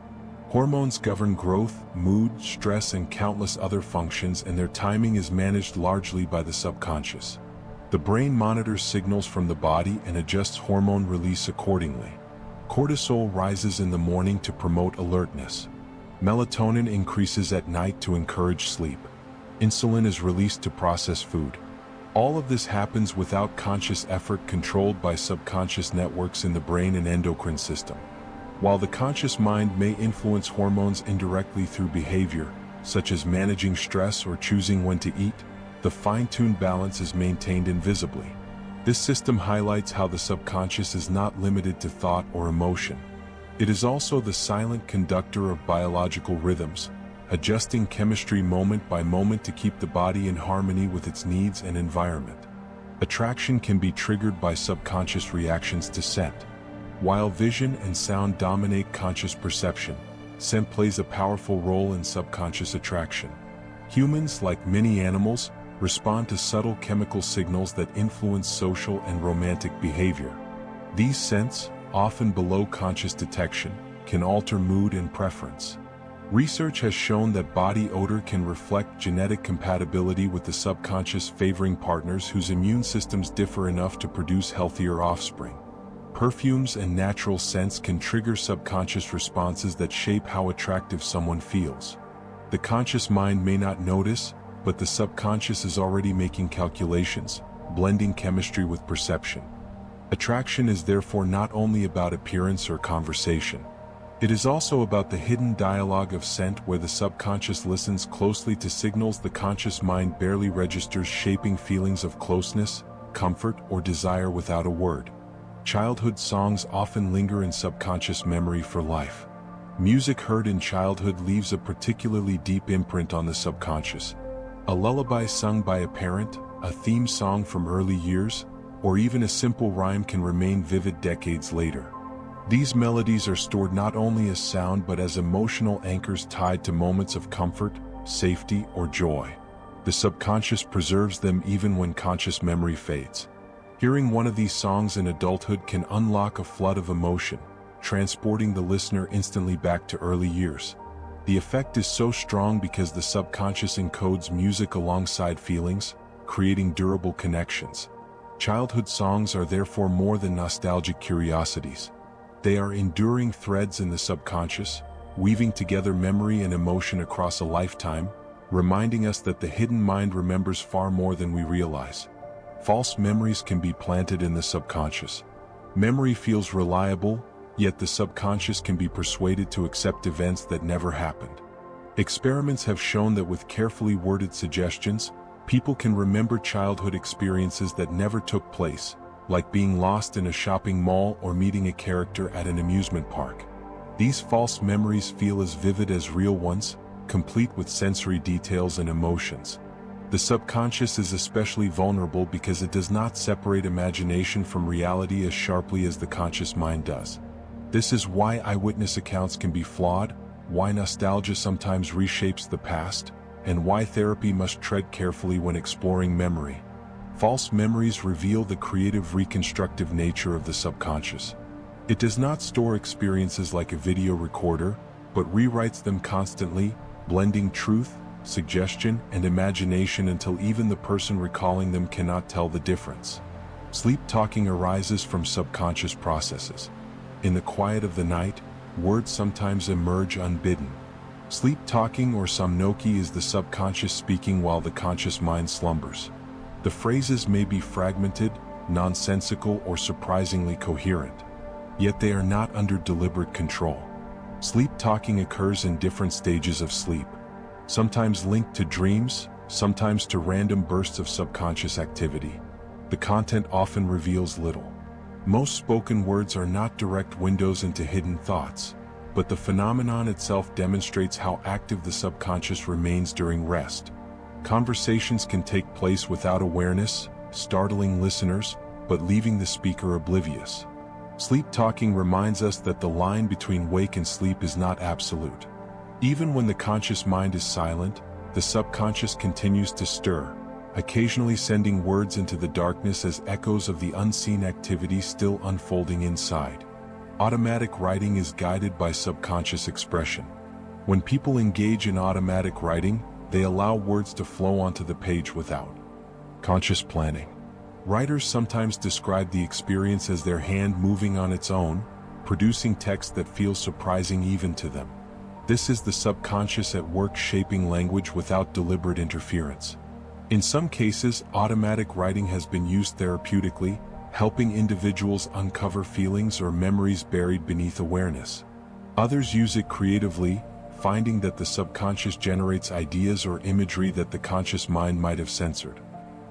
Hormones govern growth, mood, stress, and countless other functions, and their timing is managed largely by the subconscious. The brain monitors signals from the body and adjusts hormone release accordingly. Cortisol rises in the morning to promote alertness. Melatonin increases at night to encourage sleep. Insulin is released to process food. All of this happens without conscious effort, controlled by subconscious networks in the brain and endocrine system. While the conscious mind may influence hormones indirectly through behavior, such as managing stress or choosing when to eat, the fine-tuned balance is maintained invisibly. This system highlights how the subconscious is not limited to thought or emotion. It is also the silent conductor of biological rhythms, adjusting chemistry moment by moment to keep the body in harmony with its needs and environment. Attraction can be triggered by subconscious reactions to scent. While vision and sound dominate conscious perception, scent plays a powerful role in subconscious attraction. Humans, like many animals, respond to subtle chemical signals that influence social and romantic behavior. These scents, often below conscious detection, can alter mood and preference. Research has shown that body odor can reflect genetic compatibility with the subconscious, favoring partners whose immune systems differ enough to produce healthier offspring. Perfumes and natural scents can trigger subconscious responses that shape how attractive someone feels. The conscious mind may not notice, but the subconscious is already making calculations, blending chemistry with perception. Attraction is therefore not only about appearance or conversation. It is also about the hidden dialogue of scent, where the subconscious listens closely to signals the conscious mind barely registers, shaping feelings of closeness, comfort, or desire without a word. Childhood songs often linger in subconscious memory for life. Music heard in childhood leaves a particularly deep imprint on the subconscious. A lullaby sung by a parent, a theme song from early years, or even a simple rhyme can remain vivid decades later. These melodies are stored not only as sound but as emotional anchors tied to moments of comfort, safety, or joy. The subconscious preserves them even when conscious memory fades. Hearing one of these songs in adulthood can unlock a flood of emotion, transporting the listener instantly back to early years. The effect is so strong because the subconscious encodes music alongside feelings, creating durable connections. Childhood songs are therefore more than nostalgic curiosities. They are enduring threads in the subconscious, weaving together memory and emotion across a lifetime, reminding us that the hidden mind remembers far more than we realize. False memories can be planted in the subconscious. Memory feels reliable, yet the subconscious can be persuaded to accept events that never happened. Experiments have shown that with carefully worded suggestions, people can remember childhood experiences that never took place, like being lost in a shopping mall or meeting a character at an amusement park. These false memories feel as vivid as real ones, complete with sensory details and emotions. The subconscious is especially vulnerable because it does not separate imagination from reality as sharply as the conscious mind does. This is why eyewitness accounts can be flawed, why nostalgia sometimes reshapes the past, and why therapy must tread carefully when exploring memory. False memories reveal the creative reconstructive nature of the subconscious. It does not store experiences like a video recorder, but rewrites them constantly, blending truth, suggestion, and imagination until even the person recalling them cannot tell the difference. Sleep talking arises from subconscious processes. In the quiet of the night, words sometimes emerge unbidden. Sleep talking or somnoki is the subconscious speaking while the conscious mind slumbers. The phrases may be fragmented, nonsensical, or surprisingly coherent, yet they are not under deliberate control. Sleep talking occurs in different stages of sleep, sometimes linked to dreams, sometimes to random bursts of subconscious activity. The content often reveals little. Most spoken words are not direct windows into hidden thoughts, but the phenomenon itself demonstrates how active the subconscious remains during rest. Conversations can take place without awareness, startling listeners, but leaving the speaker oblivious. Sleep talking reminds us that the line between wake and sleep is not absolute. Even when the conscious mind is silent, the subconscious continues to stir, occasionally sending words into the darkness as echoes of the unseen activity still unfolding inside. Automatic writing is guided by subconscious expression. When people engage in automatic writing, they allow words to flow onto the page without conscious planning. Writers sometimes describe the experience as their hand moving on its own, producing text that feels surprising even to them. This is the subconscious at work shaping language without deliberate interference. In some cases, automatic writing has been used therapeutically, helping individuals uncover feelings or memories buried beneath awareness. Others use it creatively, finding that the subconscious generates ideas or imagery that the conscious mind might have censored.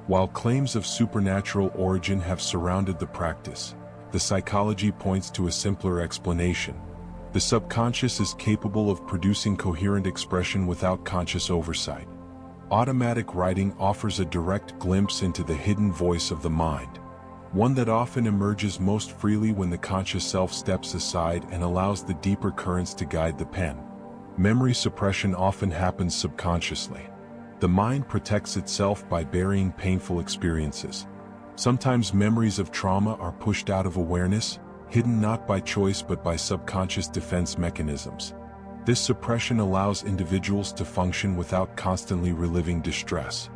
While claims of supernatural origin have surrounded the practice, the psychology points to a simpler explanation. The subconscious is capable of producing coherent expression without conscious oversight. Automatic writing offers a direct glimpse into the hidden voice of the mind, one that often emerges most freely when the conscious self steps aside and allows the deeper currents to guide the pen. Memory suppression often happens subconsciously. The mind protects itself by burying painful experiences. Sometimes memories of trauma are pushed out of awareness, hidden not by choice but by subconscious defense mechanisms. This suppression allows individuals to function without constantly reliving distress.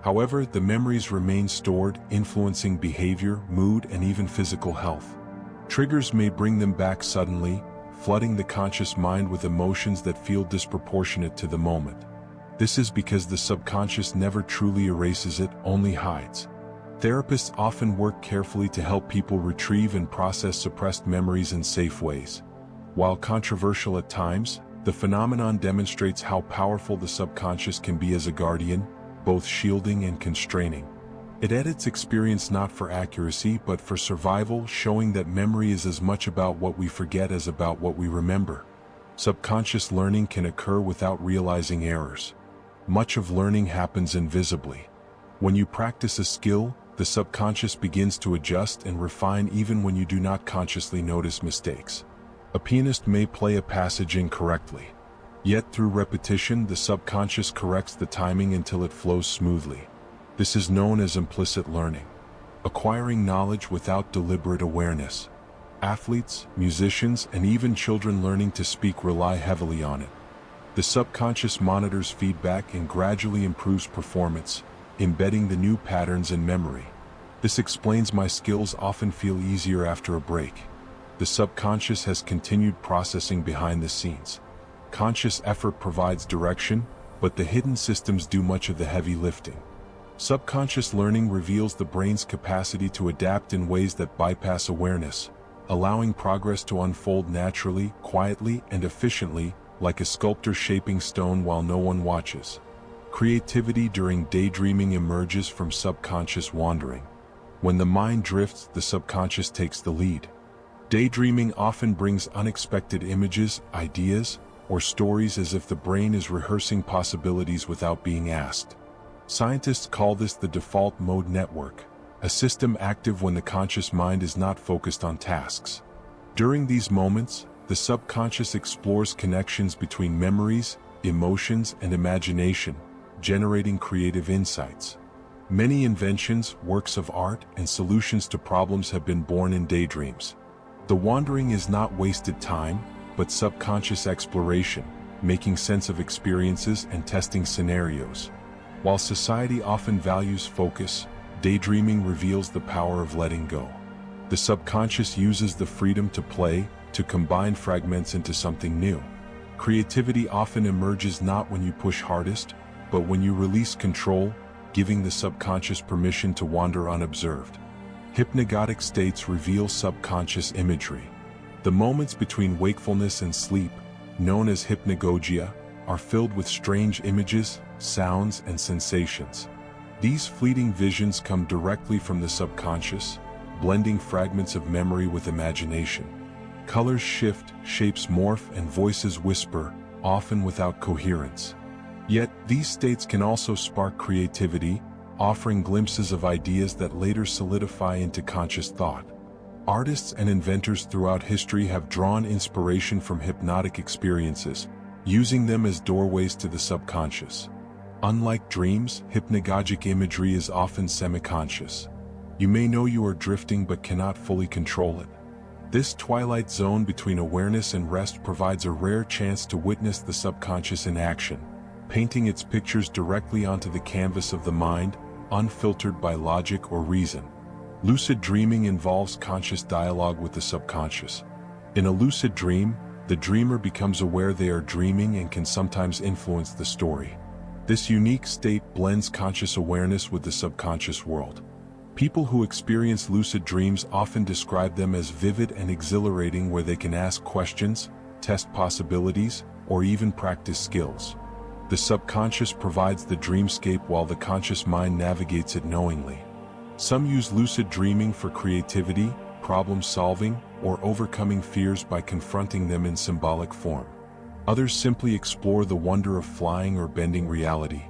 However, the memories remain stored, influencing behavior, mood, and even physical health. Triggers may bring them back suddenly, flooding the conscious mind with emotions that feel disproportionate to the moment. This is because the subconscious never truly erases it, only hides. Therapists often work carefully to help people retrieve and process suppressed memories in safe ways. While controversial at times, the phenomenon demonstrates how powerful the subconscious can be as a guardian, both shielding and constraining. It edits experience not for accuracy but for survival, showing that memory is as much about what we forget as about what we remember. Subconscious learning can occur without realizing errors. Much of learning happens invisibly. When you practice a skill, the subconscious begins to adjust and refine even when you do not consciously notice mistakes. A pianist may play a passage incorrectly. Yet through repetition, the subconscious corrects the timing until it flows smoothly. This is known as implicit learning. Acquiring knowledge without deliberate awareness. Athletes, musicians, and even children learning to speak rely heavily on it. The subconscious monitors feedback and gradually improves performance, embedding the new patterns in memory. This explains my skills often feel easier after a break. The subconscious has continued processing behind the scenes. Conscious effort provides direction, but the hidden systems do much of the heavy lifting. Subconscious learning reveals the brain's capacity to adapt in ways that bypass awareness, allowing progress to unfold naturally, quietly, and efficiently, like a sculptor shaping stone while no one watches. Creativity during daydreaming emerges from subconscious wandering. When the mind drifts, the subconscious takes the lead. Daydreaming often brings unexpected images, ideas, or stories as if the brain is rehearsing possibilities without being asked. Scientists call this the default mode network, a system active when the conscious mind is not focused on tasks. During these moments, the subconscious explores connections between memories, emotions, and imagination, generating creative insights. Many inventions, works of art, and solutions to problems have been born in daydreams. The wandering is not wasted time, but subconscious exploration, making sense of experiences and testing scenarios. While society often values focus, daydreaming reveals the power of letting go. The subconscious uses the freedom to play, to combine fragments into something new. Creativity often emerges not when you push hardest, but when you release control, giving the subconscious permission to wander unobserved. Hypnagogic states reveal subconscious imagery. The moments between wakefulness and sleep, known as hypnagogia, are filled with strange images, sounds, and sensations. These fleeting visions come directly from the subconscious, blending fragments of memory with imagination. Colors shift, shapes morph, and voices whisper, often without coherence. Yet, these states can also spark creativity, offering glimpses of ideas that later solidify into conscious thought. Artists and inventors throughout history have drawn inspiration from hypnotic experiences, using them as doorways to the subconscious. Unlike dreams, hypnagogic imagery is often semi-conscious. You may know you are drifting but cannot fully control it. This twilight zone between awareness and rest provides a rare chance to witness the subconscious in action, painting its pictures directly onto the canvas of the mind, unfiltered by logic or reason. Lucid dreaming involves conscious dialogue with the subconscious. In a lucid dream, the dreamer becomes aware they are dreaming and can sometimes influence the story. This unique state blends conscious awareness with the subconscious world. People who experience lucid dreams often describe them as vivid and exhilarating, where they can ask questions, test possibilities, or even practice skills. The subconscious provides the dreamscape while the conscious mind navigates it knowingly. Some use lucid dreaming for creativity, problem solving, or overcoming fears by confronting them in symbolic form. Others simply explore the wonder of flying or bending reality.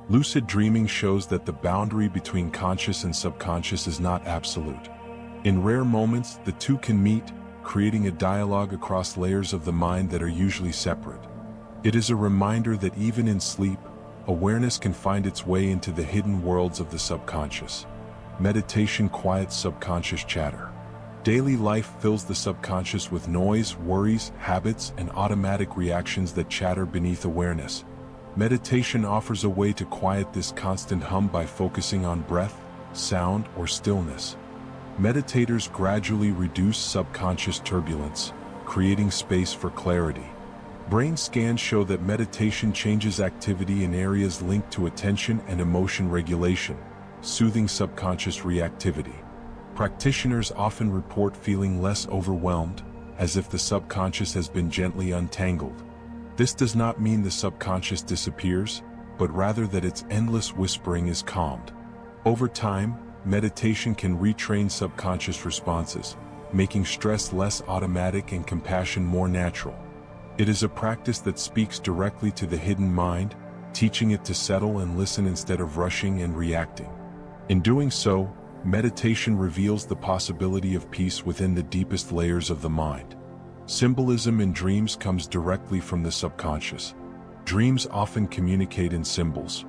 Lucid dreaming shows that the boundary between conscious and subconscious is not absolute. In rare moments, the two can meet, creating a dialogue across layers of the mind that are usually separate. It is a reminder that even in sleep, awareness can find its way into the hidden worlds of the subconscious. Meditation quiets subconscious chatter. Daily life fills the subconscious with noise, worries, habits, and automatic reactions that chatter beneath awareness. Meditation offers a way to quiet this constant hum by focusing on breath, sound, or stillness. Meditators gradually reduce subconscious turbulence, creating space for clarity. Brain scans show that meditation changes activity in areas linked to attention and emotion regulation, soothing subconscious reactivity. Practitioners often report feeling less overwhelmed, as if the subconscious has been gently untangled. This does not mean the subconscious disappears, but rather that its endless whispering is calmed. Over time, meditation can retrain subconscious responses, making stress less automatic and compassion more natural. It is a practice that speaks directly to the hidden mind, teaching it to settle and listen instead of rushing and reacting. In doing so, meditation reveals the possibility of peace within the deepest layers of the mind. Symbolism in dreams comes directly from the subconscious. Dreams often communicate in symbols.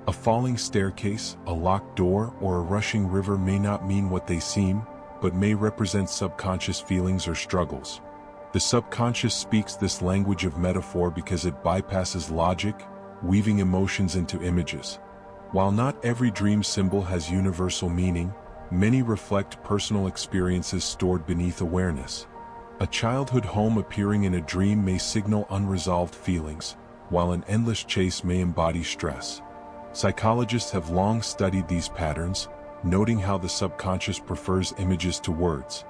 A falling staircase, a locked door, or a rushing river may not mean what they seem, but may represent subconscious feelings or struggles. The subconscious speaks this language of metaphor because it bypasses logic, weaving emotions into images. While not every dream symbol has universal meaning, many reflect personal experiences stored beneath awareness. A childhood home appearing in a dream may signal unresolved feelings, while an endless chase may embody stress. Psychologists have long studied these patterns, noting how the subconscious prefers images to words.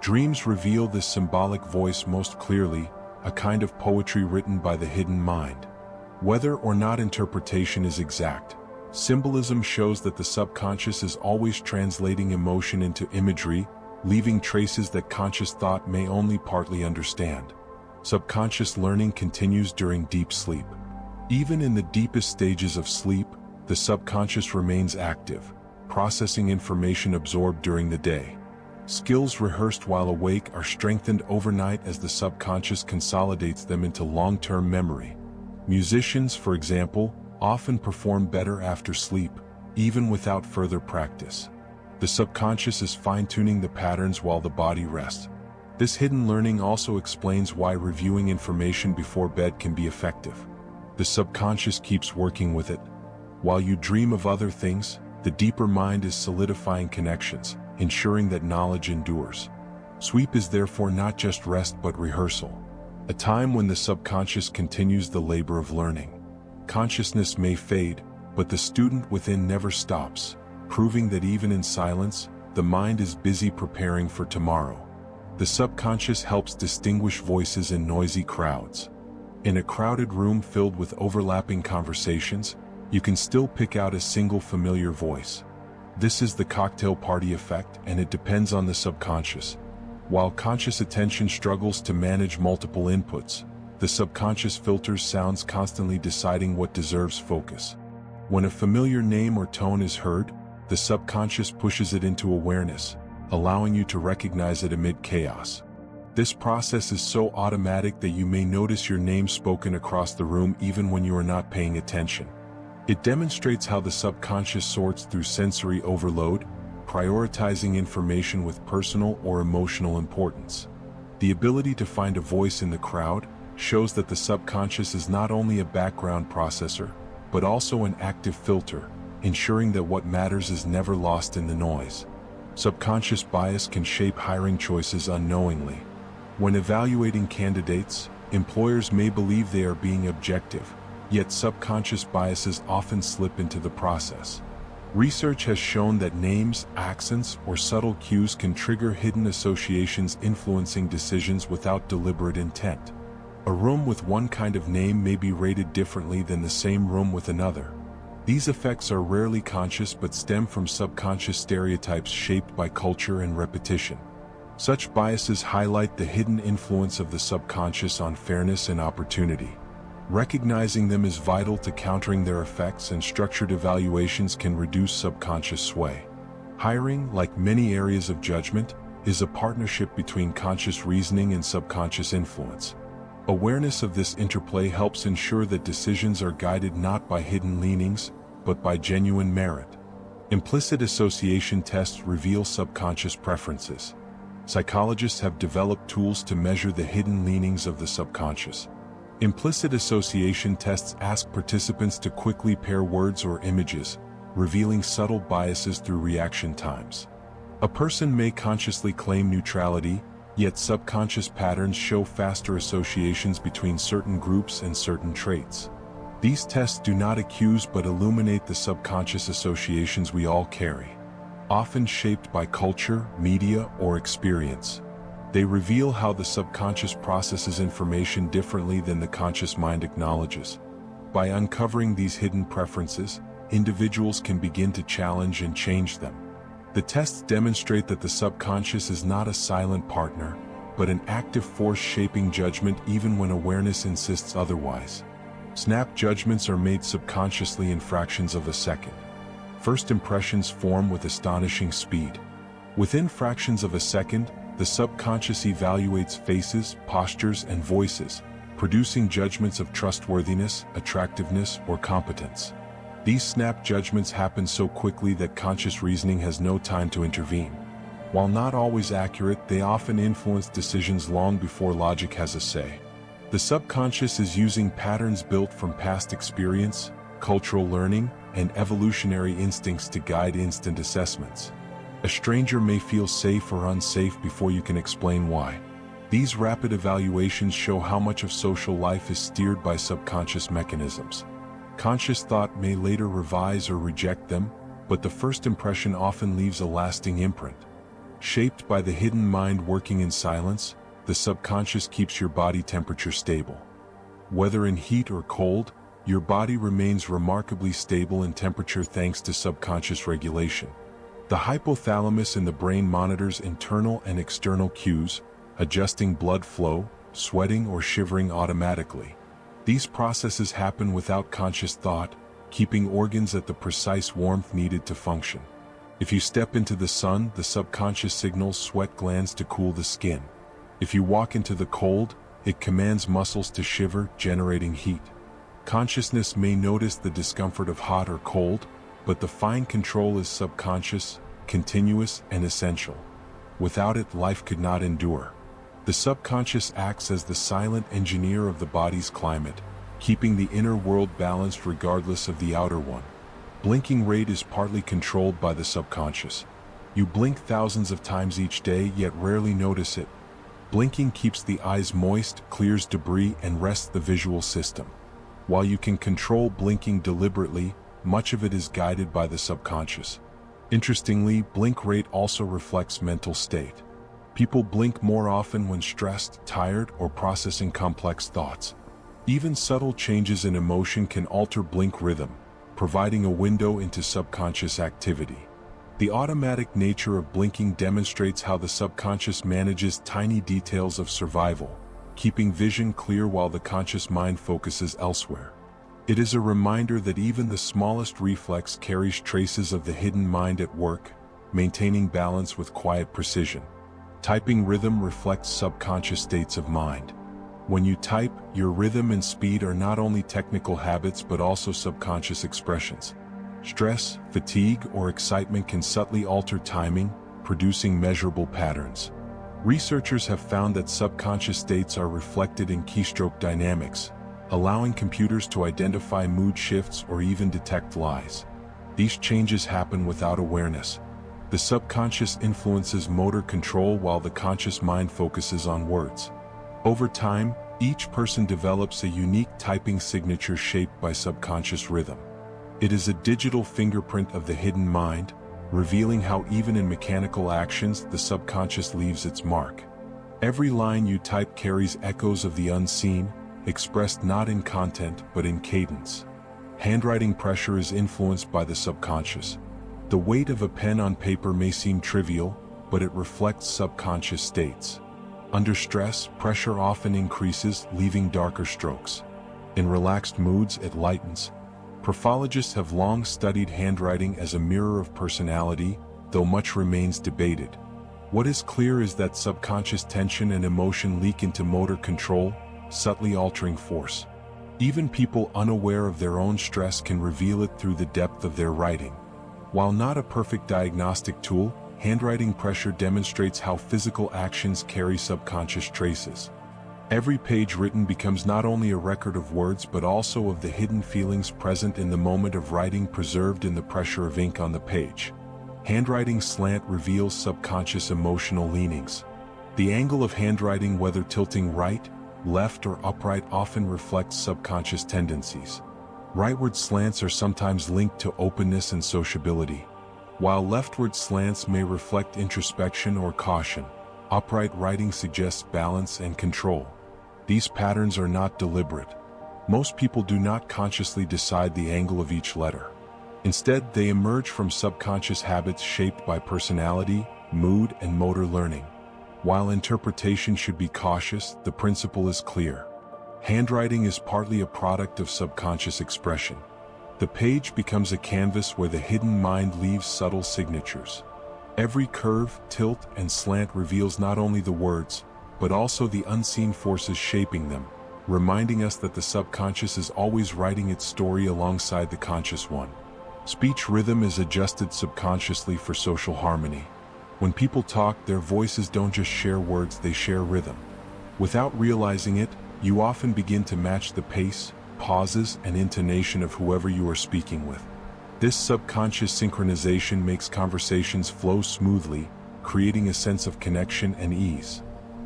Dreams reveal this symbolic voice most clearly, a kind of poetry written by the hidden mind. Whether or not interpretation is exact, symbolism shows that the subconscious is always translating emotion into imagery, leaving traces that conscious thought may only partly understand. Subconscious learning continues during deep sleep. Even in the deepest stages of sleep, the subconscious remains active, processing information absorbed during the day. Skills rehearsed while awake are strengthened overnight as the subconscious consolidates them into long-term memory. Musicians, for example, often perform better after sleep, even without further practice. The subconscious is fine-tuning the patterns while the body rests. This hidden learning also explains why reviewing information before bed can be effective. The subconscious keeps working with it. While you dream of other things, the deeper mind is solidifying connections, ensuring that knowledge endures. Sleep is therefore not just rest but rehearsal, a time when the subconscious continues the labor of learning. Consciousness may fade, but the student within never stops, proving that even in silence, the mind is busy preparing for tomorrow. The subconscious helps distinguish voices in noisy crowds. In a crowded room filled with overlapping conversations, you can still pick out a single familiar voice. This is the cocktail party effect, and it depends on the subconscious. While conscious attention struggles to manage multiple inputs, the subconscious filters sounds, constantly deciding what deserves focus. When a familiar name or tone is heard, the subconscious pushes it into awareness, allowing you to recognize it amid chaos. This process is so automatic that you may notice your name spoken across the room even when you are not paying attention. It demonstrates how the subconscious sorts through sensory overload, prioritizing information with personal or emotional importance. The ability to find a voice in the crowd shows that the subconscious is not only a background processor, but also an active filter, ensuring that what matters is never lost in the noise. Subconscious bias can shape hiring choices unknowingly. When evaluating candidates, employers may believe they are being objective, yet subconscious biases often slip into the process. Research has shown that names, accents, or subtle cues can trigger hidden associations influencing decisions without deliberate intent. A room with one kind of name may be rated differently than the same room with another. These effects are rarely conscious but stem from subconscious stereotypes shaped by culture and repetition. Such biases highlight the hidden influence of the subconscious on fairness and opportunity. Recognizing them is vital to countering their effects, and structured evaluations can reduce subconscious sway. Hiring, like many areas of judgment, is a partnership between conscious reasoning and subconscious influence. Awareness of this interplay helps ensure that decisions are guided not by hidden leanings, but by genuine merit. Implicit association tests reveal subconscious preferences. Psychologists have developed tools to measure the hidden leanings of the subconscious. Implicit association tests ask participants to quickly pair words or images, revealing subtle biases through reaction times. A person may consciously claim neutrality, yet subconscious patterns show faster associations between certain groups and certain traits. These tests do not accuse but illuminate the subconscious associations we all carry, often shaped by culture, media, or experience. They reveal how the subconscious processes information differently than the conscious mind acknowledges. By uncovering these hidden preferences, individuals can begin to challenge and change them. The tests demonstrate that the subconscious is not a silent partner, but an active force shaping judgment even when awareness insists otherwise. Snap judgments are made subconsciously in fractions of a second. First impressions form with astonishing speed. Within fractions of a second, the subconscious evaluates faces, postures, and voices, producing judgments of trustworthiness, attractiveness, or competence. These snap judgments happen so quickly that conscious reasoning has no time to intervene. While not always accurate, they often influence decisions long before logic has a say. The subconscious is using patterns built from past experience, cultural learning, and evolutionary instincts to guide instant assessments. A stranger may feel safe or unsafe before you can explain why. These rapid evaluations show how much of social life is steered by subconscious mechanisms. Conscious thought may later revise or reject them, but the first impression often leaves a lasting imprint. Shaped by the hidden mind working in silence, the subconscious keeps your body temperature stable. Whether in heat or cold, your body remains remarkably stable in temperature thanks to subconscious regulation. The hypothalamus in the brain monitors internal and external cues, adjusting blood flow, sweating, or shivering automatically. These processes happen without conscious thought, keeping organs at the precise warmth needed to function. If you step into the sun, the subconscious signals sweat glands to cool the skin. If you walk into the cold, it commands muscles to shiver, generating heat. Consciousness may notice the discomfort of hot or cold, but the fine control is subconscious, continuous, and essential. Without it, life could not endure. The subconscious acts as the silent engineer of the body's climate, keeping the inner world balanced regardless of the outer one. Blinking rate is partly controlled by the subconscious. You blink thousands of times each day, yet rarely notice it. Blinking keeps the eyes moist, clears debris, and rests the visual system. While you can control blinking deliberately, much of it is guided by the subconscious. Interestingly, blink rate also reflects mental state. People blink more often when stressed, tired, or processing complex thoughts. Even subtle changes in emotion can alter blink rhythm, providing a window into subconscious activity. The automatic nature of blinking demonstrates how the subconscious manages tiny details of survival, keeping vision clear while the conscious mind focuses elsewhere. It is a reminder that even the smallest reflex carries traces of the hidden mind at work, maintaining balance with quiet precision. Typing rhythm reflects subconscious states of mind. When you type, your rhythm and speed are not only technical habits but also subconscious expressions. Stress, fatigue, or excitement can subtly alter timing, producing measurable patterns. Researchers have found that subconscious states are reflected in keystroke dynamics, allowing computers to identify mood shifts or even detect lies. These changes happen without awareness. The subconscious influences motor control while the conscious mind focuses on words. Over time, each person develops a unique typing signature shaped by subconscious rhythm. It is a digital fingerprint of the hidden mind, revealing how even in mechanical actions the subconscious leaves its mark. Every line you type carries echoes of the unseen, expressed not in content but in cadence. Handwriting pressure is influenced by the subconscious. The weight of a pen on paper may seem trivial, but it reflects subconscious states. Under stress, pressure often increases, leaving darker strokes. In relaxed moods, it lightens. Pathologists have long studied handwriting as a mirror of personality, though much remains debated. What is clear is that subconscious tension and emotion leak into motor control, subtly altering force. Even people unaware of their own stress can reveal it through the depth of their writing. While not a perfect diagnostic tool, handwriting pressure demonstrates how physical actions carry subconscious traces. Every page written becomes not only a record of words but also of the hidden feelings present in the moment of writing, preserved in the pressure of ink on the page. Handwriting slant reveals subconscious emotional leanings. The angle of handwriting, whether tilting right, left, or upright, often reflects subconscious tendencies. Rightward slants are sometimes linked to openness and sociability, while leftward slants may reflect introspection or caution. Upright writing suggests balance and control. These patterns are not deliberate. Most people do not consciously decide the angle of each letter. Instead, they emerge from subconscious habits shaped by personality, mood, and motor learning. While interpretation should be cautious, the principle is clear. Handwriting is partly a product of subconscious expression. The page becomes a canvas where the hidden mind leaves subtle signatures. Every curve, tilt, and slant reveals not only the words, but also the unseen forces shaping them, reminding us that the subconscious is always writing its story alongside the conscious one. Speech rhythm is adjusted subconsciously for social harmony. When people talk, their voices don't just share words, they share rhythm. Without realizing it, you often begin to match the pace, pauses, and intonation of whoever you are speaking with. This subconscious synchronization makes conversations flow smoothly, creating a sense of connection and ease.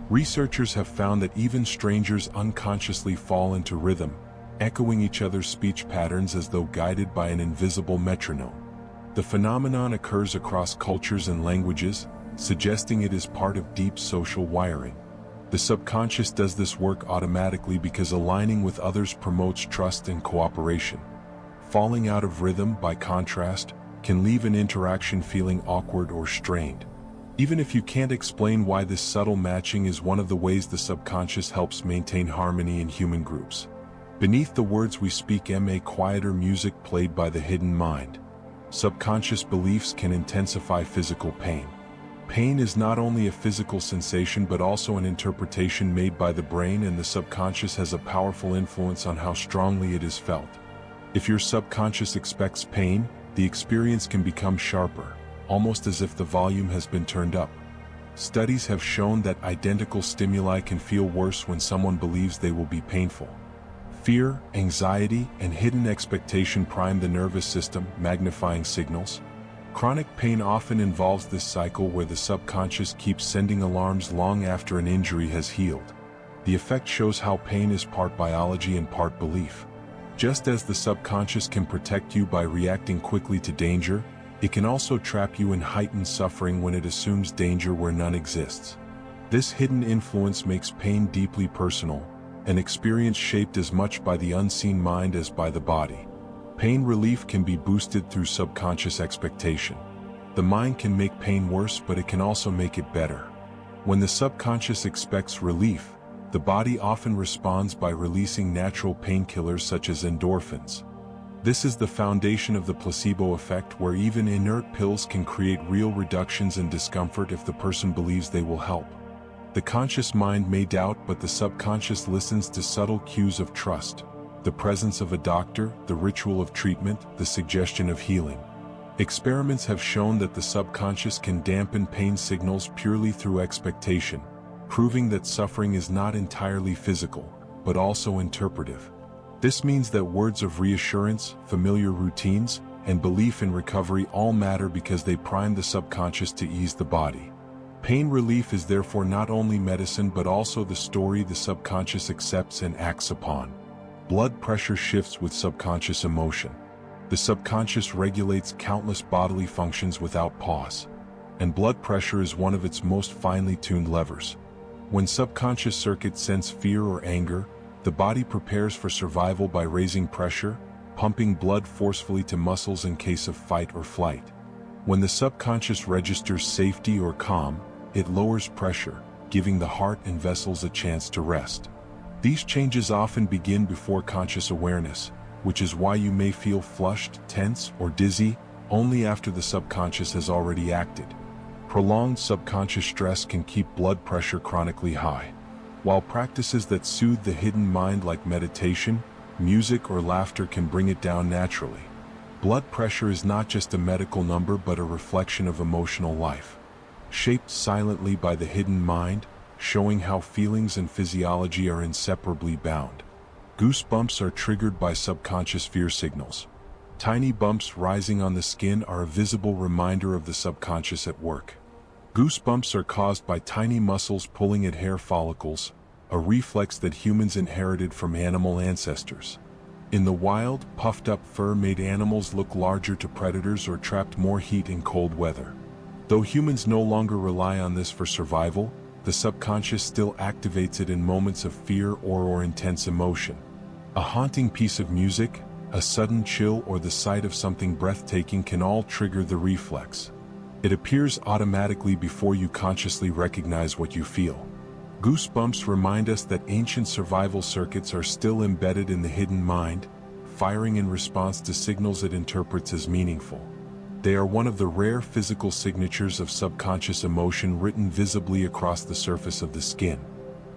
Researchers have found that even strangers unconsciously fall into rhythm, echoing each other's speech patterns as though guided by an invisible metronome. The phenomenon occurs across cultures and languages, suggesting it is part of deep social wiring. The subconscious does this work automatically because aligning with others promotes trust and cooperation. Falling out of rhythm, by contrast, can leave an interaction feeling awkward or strained. Even if you can't explain why, this subtle matching is one of the ways the subconscious helps maintain harmony in human groups. Beneath the words we speak a quieter music played by the hidden mind. Subconscious beliefs can intensify physical pain. Pain is not only a physical sensation but also an interpretation made by the brain, and the subconscious has a powerful influence on how strongly it is felt. If your subconscious expects pain, the experience can become sharper, almost as if the volume has been turned up. Studies have shown that identical stimuli can feel worse when someone believes they will be painful. Fear, anxiety, and hidden expectation prime the nervous system, magnifying signals. Chronic pain often involves this cycle where the subconscious keeps sending alarms long after an injury has healed. The effect shows how pain is part biology and part belief. Just as the subconscious can protect you by reacting quickly to danger, it can also trap you in heightened suffering when it assumes danger where none exists. This hidden influence makes pain deeply personal, an experience shaped as much by the unseen mind as by the body. Pain relief can be boosted through subconscious expectation. The mind can make pain worse, but it can also make it better. When the subconscious expects relief, the body often responds by releasing natural painkillers such as endorphins. This is the foundation of the placebo effect, where even inert pills can create real reductions in discomfort if the person believes they will help. The conscious mind may doubt, but the subconscious listens to subtle cues of trust. The presence of a doctor, the ritual of treatment, the suggestion of healing. Experiments have shown that the subconscious can dampen pain signals purely through expectation, proving that suffering is not entirely physical, but also interpretive. This means that words of reassurance, familiar routines, and belief in recovery all matter because they prime the subconscious to ease the body. Pain relief is therefore not only medicine but also the story the subconscious accepts and acts upon. Blood pressure shifts with subconscious emotion. The subconscious regulates countless bodily functions without pause, and blood pressure is one of its most finely tuned levers. When subconscious circuits sense fear or anger, the body prepares for survival by raising pressure, pumping blood forcefully to muscles in case of fight or flight. When the subconscious registers safety or calm, it lowers pressure, giving the heart and vessels a chance to rest. These changes often begin before conscious awareness, which is why you may feel flushed, tense, or dizzy only after the subconscious has already acted. Prolonged subconscious stress can keep blood pressure chronically high, while practices that soothe the hidden mind like meditation, music, or laughter can bring it down naturally. Blood pressure is not just a medical number but a reflection of emotional life, shaped silently by the hidden mind, showing how feelings and physiology are inseparably bound. Goosebumps are triggered by subconscious fear signals. Tiny bumps rising on the skin are a visible reminder of the subconscious at work. Goosebumps are caused by tiny muscles pulling at hair follicles, a reflex that humans inherited from animal ancestors. In the wild, puffed-up fur made animals look larger to predators or trapped more heat in cold weather. Though humans no longer rely on this for survival, the subconscious still activates it in moments of fear or intense emotion. A haunting piece of music, a sudden chill, or the sight of something breathtaking can all trigger the reflex. It appears automatically before you consciously recognize what you feel. Goosebumps remind us that ancient survival circuits are still embedded in the hidden mind, firing in response to signals it interprets as meaningful. They are one of the rare physical signatures of subconscious emotion written visibly across the surface of the skin.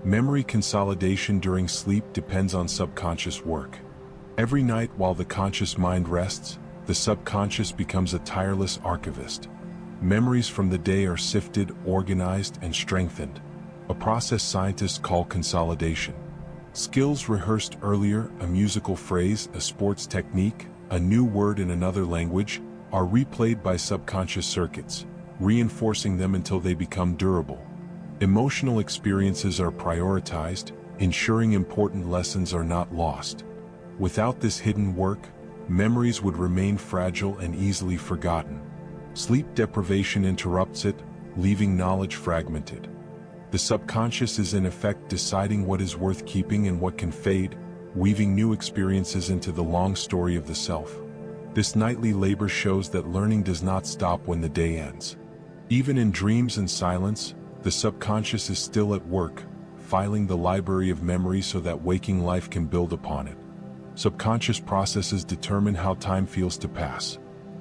Memory consolidation during sleep depends on subconscious work. Every night while the conscious mind rests, the subconscious becomes a tireless archivist. Memories from the day are sifted, organized, and strengthened, a process scientists call consolidation. Skills rehearsed earlier, a musical phrase, a sports technique, a new word in another language, are replayed by subconscious circuits, reinforcing them until they become durable. Emotional experiences are prioritized, ensuring important lessons are not lost. Without this hidden work, memories would remain fragile and easily forgotten. Sleep deprivation interrupts it, leaving knowledge fragmented. The subconscious is in effect deciding what is worth keeping and what can fade, weaving new experiences into the long story of the self. This nightly labor shows that learning does not stop when the day ends. Even in dreams and silence, the subconscious is still at work, filing the library of memory so that waking life can build upon it. Subconscious processes determine how time feels to pass.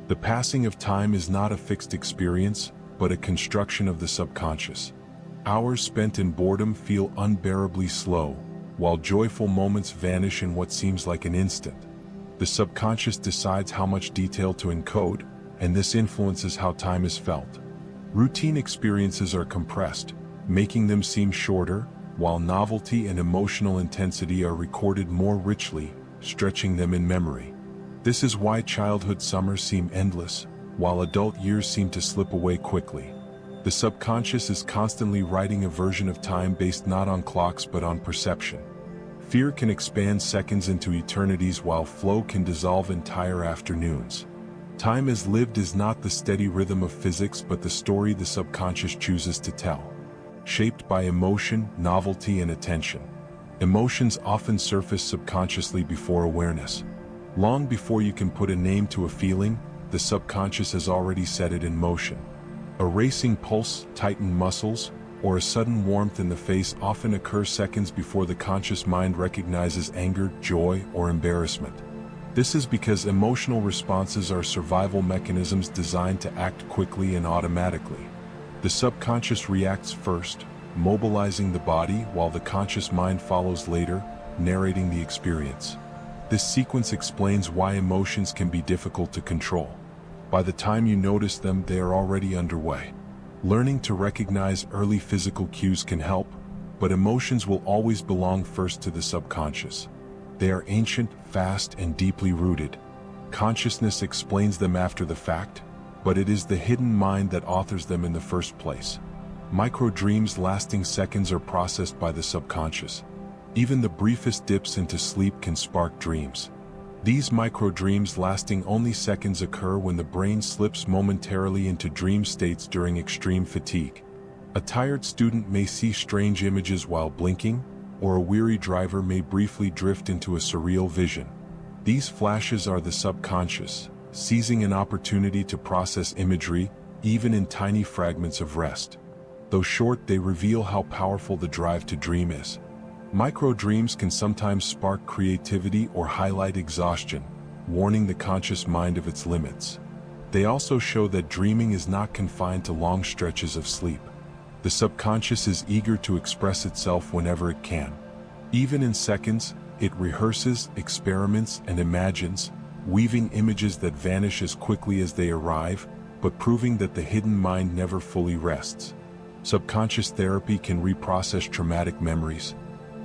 The passing of time is not a fixed experience, but a construction of the subconscious. Hours spent in boredom feel unbearably slow, while joyful moments vanish in what seems like an instant. The subconscious decides how much detail to encode, and this influences how time is felt. Routine experiences are compressed, making them seem shorter, while novelty and emotional intensity are recorded more richly, stretching them in memory. This is why childhood summers seem endless, while adult years seem to slip away quickly. The subconscious is constantly writing a version of time based not on clocks but on perception. Fear can expand seconds into eternities while flow can dissolve entire afternoons. Time as lived is not the steady rhythm of physics but the story the subconscious chooses to tell. Shaped by emotion, novelty, and attention. Emotions often surface subconsciously before awareness. Long before you can put a name to a feeling, the subconscious has already set it in motion. A racing pulse, tightened muscles, or a sudden warmth in the face often occur seconds before the conscious mind recognizes anger, joy, or embarrassment. This is because emotional responses are survival mechanisms designed to act quickly and automatically. The subconscious reacts first, mobilizing the body while the conscious mind follows later, narrating the experience. This sequence explains why emotions can be difficult to control. By the time you notice them, they are already underway. Learning to recognize early physical cues can help, but emotions will always belong first to the subconscious. They are ancient, fast, and deeply rooted. Consciousness explains them after the fact, but it is the hidden mind that authors them in the first place. Micro-dreams lasting seconds are processed by the subconscious. Even the briefest dips into sleep can spark dreams. These micro-dreams lasting only seconds occur when the brain slips momentarily into dream states during extreme fatigue. A tired student may see strange images while blinking, or a weary driver may briefly drift into a surreal vision. These flashes are the subconscious, seizing an opportunity to process imagery, even in tiny fragments of rest. Though short, they reveal how powerful the drive to dream is. Micro-dreams can sometimes spark creativity or highlight exhaustion, warning the conscious mind of its limits. They also show that dreaming is not confined to long stretches of sleep. The subconscious is eager to express itself whenever it can. Even in seconds, it rehearses, experiments, and imagines, weaving images that vanish as quickly as they arrive, but proving that the hidden mind never fully rests. Subconscious therapy can reprocess traumatic memories.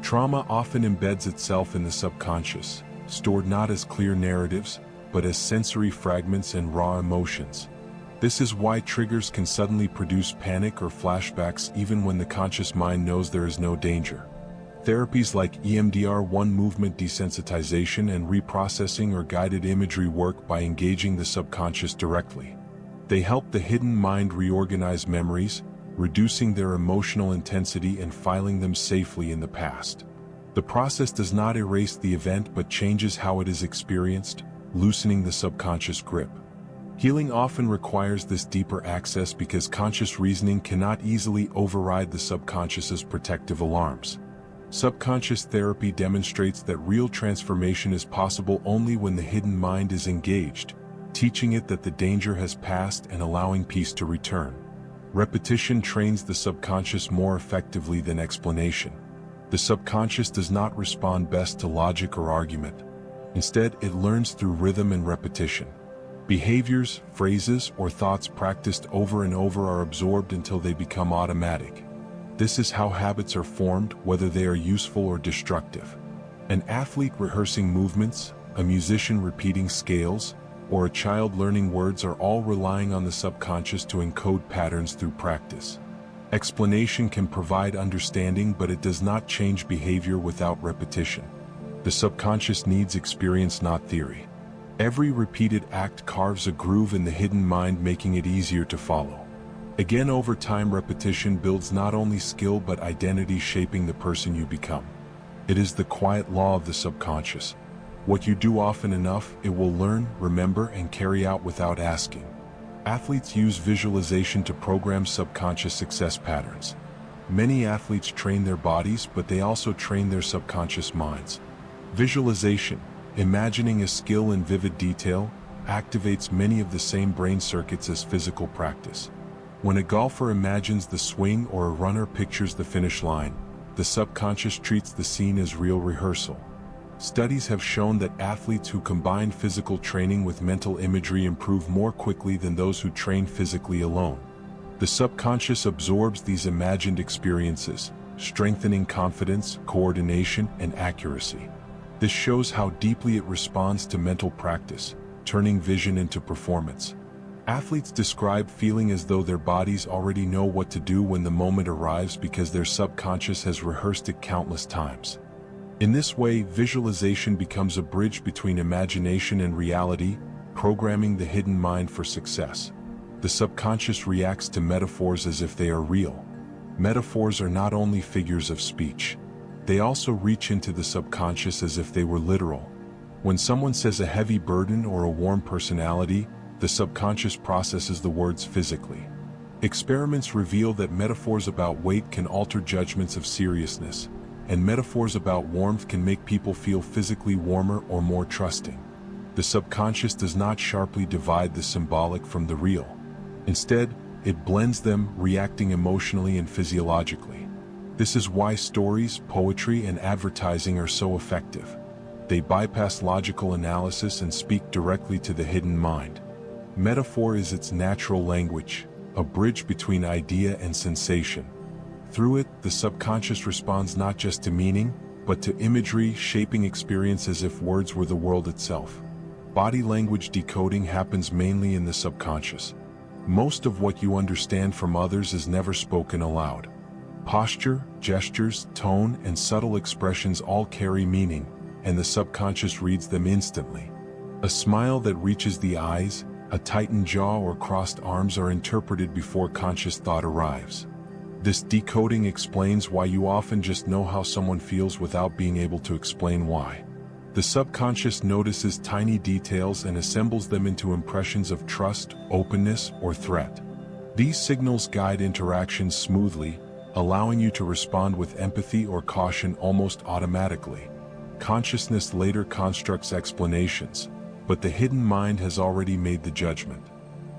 Trauma often embeds itself in the subconscious, stored not as clear narratives, but as sensory fragments and raw emotions. This is why triggers can suddenly produce panic or flashbacks even when the conscious mind knows there is no danger. Therapies like EMDR, movement desensitization, and reprocessing or guided imagery work by engaging the subconscious directly. They help the hidden mind reorganize memories, reducing their emotional intensity and filing them safely in the past. The process does not erase the event but changes how it is experienced, loosening the subconscious grip. Healing often requires this deeper access because conscious reasoning cannot easily override the subconscious's protective alarms. Subconscious therapy demonstrates that real transformation is possible only when the hidden mind is engaged, teaching it that the danger has passed and allowing peace to return. Repetition trains the subconscious more effectively than explanation. The subconscious does not respond best to logic or argument. Instead, it learns through rhythm and repetition. Behaviors, phrases, or thoughts practiced over and over are absorbed until they become automatic. This is how habits are formed, whether they are useful or destructive. An athlete rehearsing movements, a musician repeating scales, or a child learning words are all relying on the subconscious to encode patterns through practice. Explanation can provide understanding, but it does not change behavior without repetition. The subconscious needs experience, not theory. Every repeated act carves a groove in the hidden mind, making it easier to follow. Again, over time, repetition builds not only skill but identity, shaping the person you become. It is the quiet law of the subconscious. What you do often enough, it will learn, remember, and carry out without asking. Athletes use visualization to program subconscious success patterns. Many athletes train their bodies, but they also train their subconscious minds. Visualization, imagining a skill in vivid detail, activates many of the same brain circuits as physical practice. When a golfer imagines the swing or a runner pictures the finish line, the subconscious treats the scene as real rehearsal. Studies have shown that athletes who combine physical training with mental imagery improve more quickly than those who train physically alone. The subconscious absorbs these imagined experiences, strengthening confidence, coordination, and accuracy. This shows how deeply it responds to mental practice, turning vision into performance. Athletes describe feeling as though their bodies already know what to do when the moment arrives because their subconscious has rehearsed it countless times. In this way, visualization becomes a bridge between imagination and reality, programming the hidden mind for success. The subconscious reacts to metaphors as if they are real. Metaphors are not only figures of speech. They also reach into the subconscious as if they were literal. When someone says a heavy burden or a warm personality, the subconscious processes the words physically. Experiments reveal that metaphors about weight can alter judgments of seriousness, and metaphors about warmth can make people feel physically warmer or more trusting. The subconscious does not sharply divide the symbolic from the real. Instead, it blends them, reacting emotionally and physiologically. This is why stories, poetry, and advertising are so effective. They bypass logical analysis and speak directly to the hidden mind. Metaphor is its natural language, a bridge between idea and sensation. Through it, the subconscious responds not just to meaning, but to imagery, shaping experience as if words were the world itself. Body language decoding happens mainly in the subconscious. Most of what you understand from others is never spoken aloud. Posture, gestures, tone, and subtle expressions all carry meaning, and the subconscious reads them instantly. A smile that reaches the eyes, a tightened jaw, or crossed arms are interpreted before conscious thought arrives. This decoding explains why you often just know how someone feels without being able to explain why. The subconscious notices tiny details and assembles them into impressions of trust, openness, or threat. These signals guide interactions smoothly, allowing you to respond with empathy or caution almost automatically. Consciousness later constructs explanations, but the hidden mind has already made the judgment.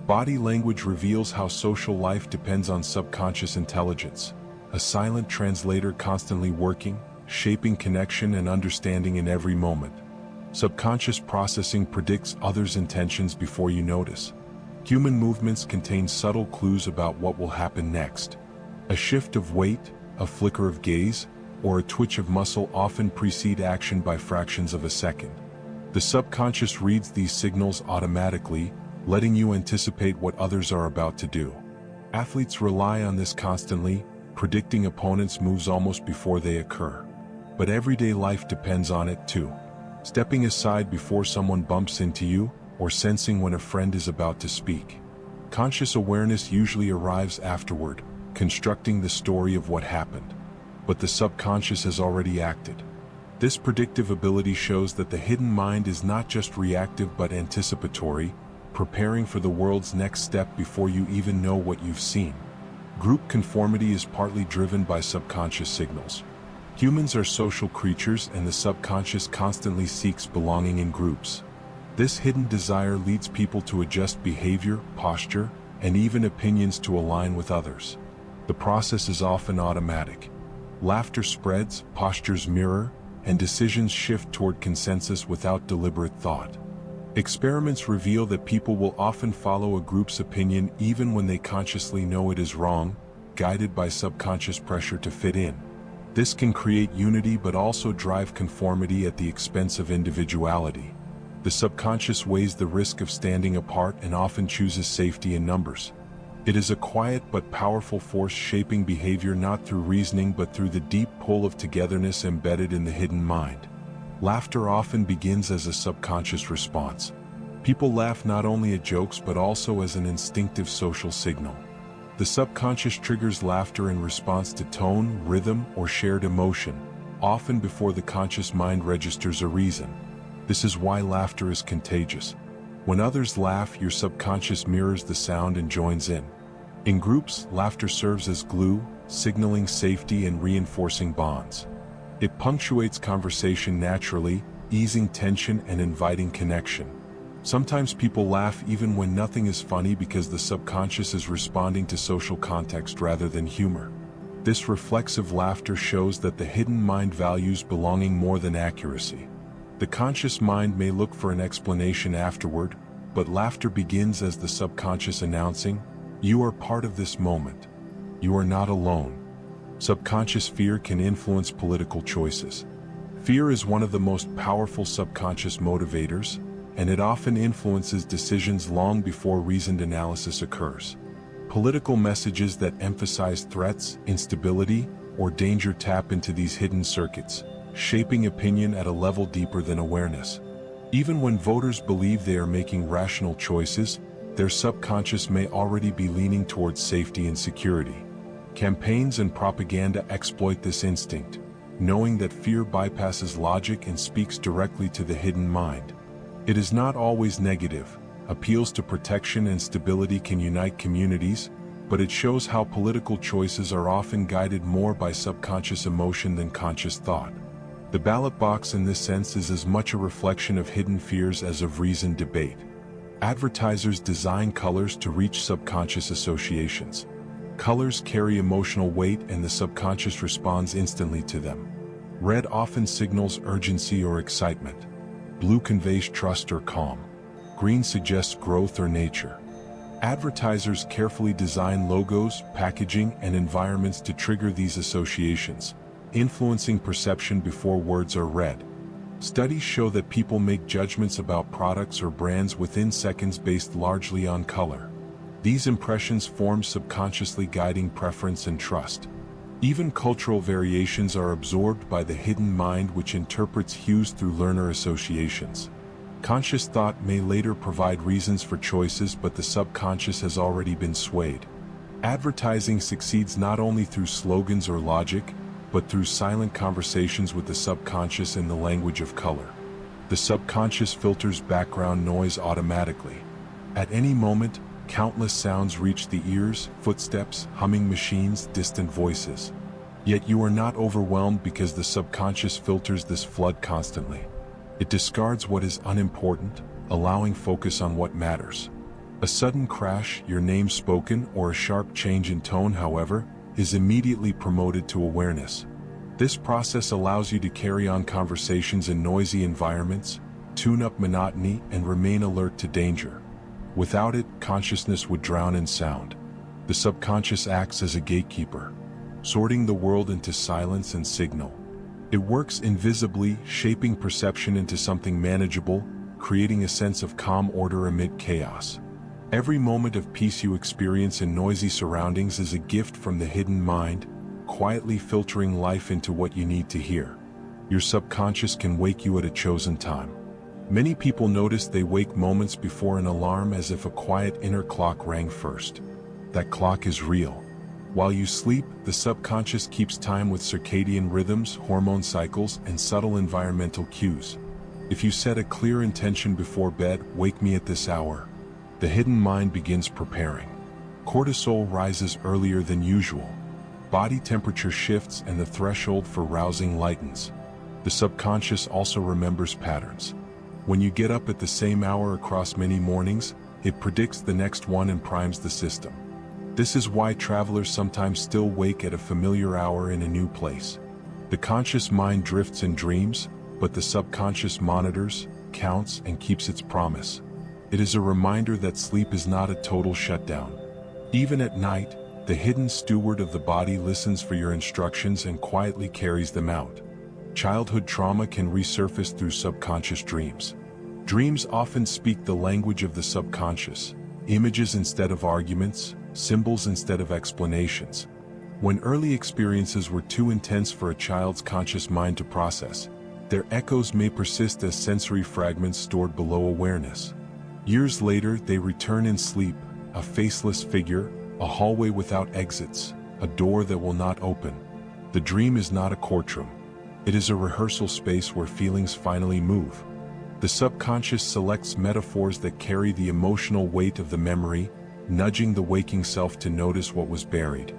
Body language reveals how social life depends on subconscious intelligence, a silent translator constantly working, shaping connection and understanding in every moment. Subconscious processing predicts others' intentions before you notice. Human movements contain subtle clues about what will happen next. A shift of weight, a flicker of gaze, or a twitch of muscle often precede action by fractions of a second. The subconscious reads these signals automatically, letting you anticipate what others are about to do. Athletes rely on this constantly, predicting opponents' moves almost before they occur. But everyday life depends on it too. Stepping aside before someone bumps into you, or sensing when a friend is about to speak. Conscious awareness usually arrives afterward, constructing the story of what happened. But the subconscious has already acted. This predictive ability shows that the hidden mind is not just reactive but anticipatory, preparing for the world's next step before you even know what you've seen. Group conformity is partly driven by subconscious signals. Humans are social creatures, and the subconscious constantly seeks belonging in groups. This hidden desire leads people to adjust behavior, posture, and even opinions to align with others. The process is often automatic. Laughter spreads, postures mirror, and decisions shift toward consensus without deliberate thought. Experiments reveal that people will often follow a group's opinion even when they consciously know it is wrong, guided by subconscious pressure to fit in. This can create unity but also drive conformity at the expense of individuality. The subconscious weighs the risk of standing apart and often chooses safety in numbers. It is a quiet but powerful force shaping behavior not through reasoning but through the deep pull of togetherness embedded in the hidden mind. Laughter often begins as a subconscious response. People laugh not only at jokes but also as an instinctive social signal. The subconscious triggers laughter in response to tone, rhythm, or shared emotion, often before the conscious mind registers a reason. This is why laughter is contagious. When others laugh, your subconscious mirrors the sound and joins in. In groups, laughter serves as glue, signaling safety and reinforcing bonds. It punctuates conversation naturally, easing tension and inviting connection. Sometimes people laugh even when nothing is funny because the subconscious is responding to social context rather than humor. This reflexive laughter shows that the hidden mind values belonging more than accuracy. The conscious mind may look for an explanation afterward, but laughter begins as the subconscious announcing, "You are part of this moment. You are not alone." Subconscious fear can influence political choices. Fear is one of the most powerful subconscious motivators, and it often influences decisions long before reasoned analysis occurs. Political messages that emphasize threats, instability, or danger tap into these hidden circuits, shaping opinion at a level deeper than awareness. Even when voters believe they are making rational choices, their subconscious may already be leaning towards safety and security. Campaigns and propaganda exploit this instinct, knowing that fear bypasses logic and speaks directly to the hidden mind. It is not always negative. Appeals to protection and stability can unite communities, but it shows how political choices are often guided more by subconscious emotion than conscious thought. The ballot box in this sense is as much a reflection of hidden fears as of reasoned debate. Advertisers design colors to reach subconscious associations. Colors carry emotional weight and the subconscious responds instantly to them. Red often signals urgency or excitement. Blue conveys trust or calm. Green suggests growth or nature. Advertisers carefully design logos, packaging, and environments to trigger these associations, influencing perception before words are read. Studies show that people make judgments about products or brands within seconds based largely on color. These impressions form subconsciously guiding preference and trust. Even cultural variations are absorbed by the hidden mind, which interprets hues through learner associations. Conscious thought may later provide reasons for choices, but the subconscious has already been swayed. Advertising succeeds not only through slogans or logic, but through silent conversations with the subconscious in the language of color. The subconscious filters background noise automatically. At any moment, countless sounds reach the ears: footsteps, humming machines, distant voices. Yet you are not overwhelmed because the subconscious filters this flood constantly. It discards what is unimportant, allowing focus on what matters. A sudden crash, your name spoken, or a sharp change in tone, however, is immediately promoted to awareness. This process allows you to carry on conversations in noisy environments, tune up monotony, and remain alert to danger. Without it, consciousness would drown in sound. The subconscious acts as a gatekeeper, sorting the world into silence and signal. It works invisibly, shaping perception into something manageable, creating a sense of calm order amid chaos. Every moment of peace you experience in noisy surroundings is a gift from the hidden mind, quietly filtering life into what you need to hear. Your subconscious can wake you at a chosen time. Many people notice they wake moments before an alarm, as if a quiet inner clock rang first. That clock is real. While you sleep, the subconscious keeps time with circadian rhythms, hormone cycles, and subtle environmental cues. If you set a clear intention before bed, "Wake me at this hour," the hidden mind begins preparing. Cortisol rises earlier than usual. Body temperature shifts and the threshold for rousing lightens. The subconscious also remembers patterns. When you get up at the same hour across many mornings, it predicts the next one and primes the system. This is why travelers sometimes still wake at a familiar hour in a new place. The conscious mind drifts and dreams, but the subconscious monitors, counts, and keeps its promise. It is a reminder that sleep is not a total shutdown. Even at night, the hidden steward of the body listens for your instructions and quietly carries them out. Childhood trauma can resurface through subconscious dreams. Dreams often speak the language of the subconscious, images instead of arguments, symbols instead of explanations. When early experiences were too intense for a child's conscious mind to process, their echoes may persist as sensory fragments stored below awareness. Years later, they return in sleep, a faceless figure, a hallway without exits, a door that will not open. The dream is not a courtroom. It is a rehearsal space where feelings finally move. The subconscious selects metaphors that carry the emotional weight of the memory, nudging the waking self to notice what was buried.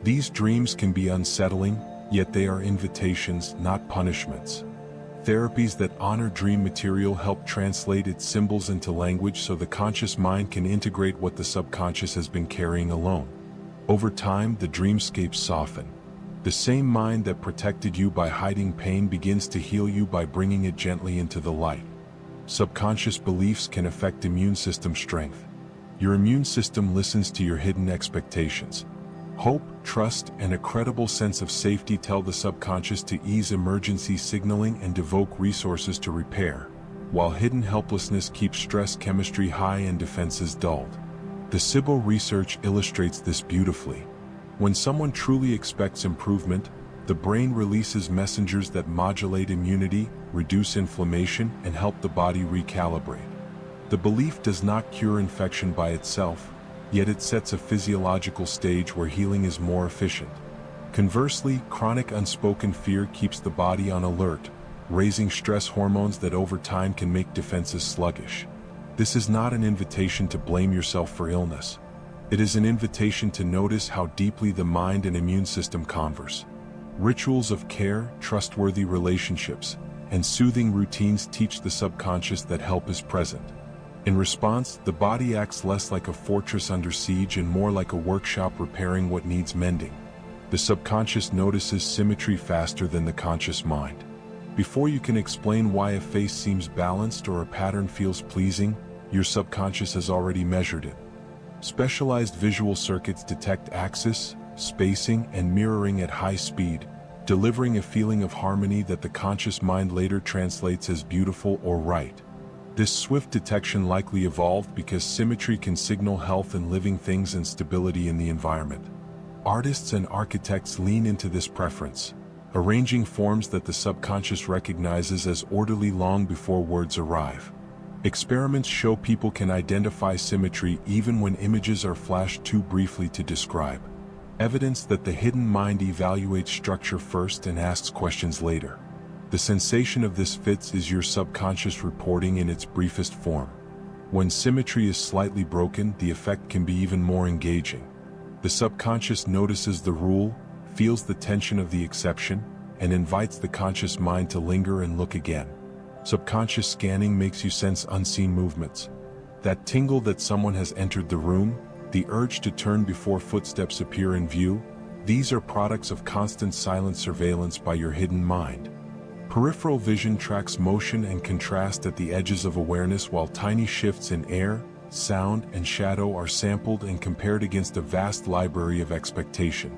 These dreams can be unsettling, yet they are invitations, not punishments. Therapies that honor dream material help translate its symbols into language so the conscious mind can integrate what the subconscious has been carrying alone. Over time, the dreamscapes soften. The same mind that protected you by hiding pain begins to heal you by bringing it gently into the light. Subconscious beliefs can affect immune system strength. Your immune system listens to your hidden expectations. Hope, trust, and a credible sense of safety tell the subconscious to ease emergency signaling and devote resources to repair, while hidden helplessness keeps stress chemistry high and defenses dulled. The SIBO research illustrates this beautifully. When someone truly expects improvement, the brain releases messengers that modulate immunity, reduce inflammation, and help the body recalibrate. The belief does not cure infection by itself, yet it sets a physiological stage where healing is more efficient. Conversely, chronic unspoken fear keeps the body on alert, raising stress hormones that over time can make defenses sluggish. This is not an invitation to blame yourself for illness. It is an invitation to notice how deeply the mind and immune system converse. Rituals of care, trustworthy relationships, and soothing routines teach the subconscious that help is present. In response, the body acts less like a fortress under siege and more like a workshop repairing what needs mending. The subconscious notices symmetry faster than the conscious mind. Before you can explain why a face seems balanced or a pattern feels pleasing, your subconscious has already measured it. Specialized visual circuits detect axis, spacing, and mirroring at high speed, delivering a feeling of harmony that the conscious mind later translates as beautiful or right. This swift detection likely evolved because symmetry can signal health in living things and stability in the environment. Artists and architects lean into this preference, arranging forms that the subconscious recognizes as orderly long before words arrive. Experiments show people can identify symmetry even when images are flashed too briefly to describe. Evidence that the hidden mind evaluates structure first and asks questions later. The sensation of this fits is your subconscious reporting in its briefest form. When symmetry is slightly broken, the effect can be even more engaging. The subconscious notices the rule, feels the tension of the exception, and invites the conscious mind to linger and look again. Subconscious scanning makes you sense unseen movements. That tingle that someone has entered the room, the urge to turn before footsteps appear in view, these are products of constant silent surveillance by your hidden mind. Peripheral vision tracks motion and contrast at the edges of awareness while tiny shifts in air, sound, and shadow are sampled and compared against a vast library of expectation.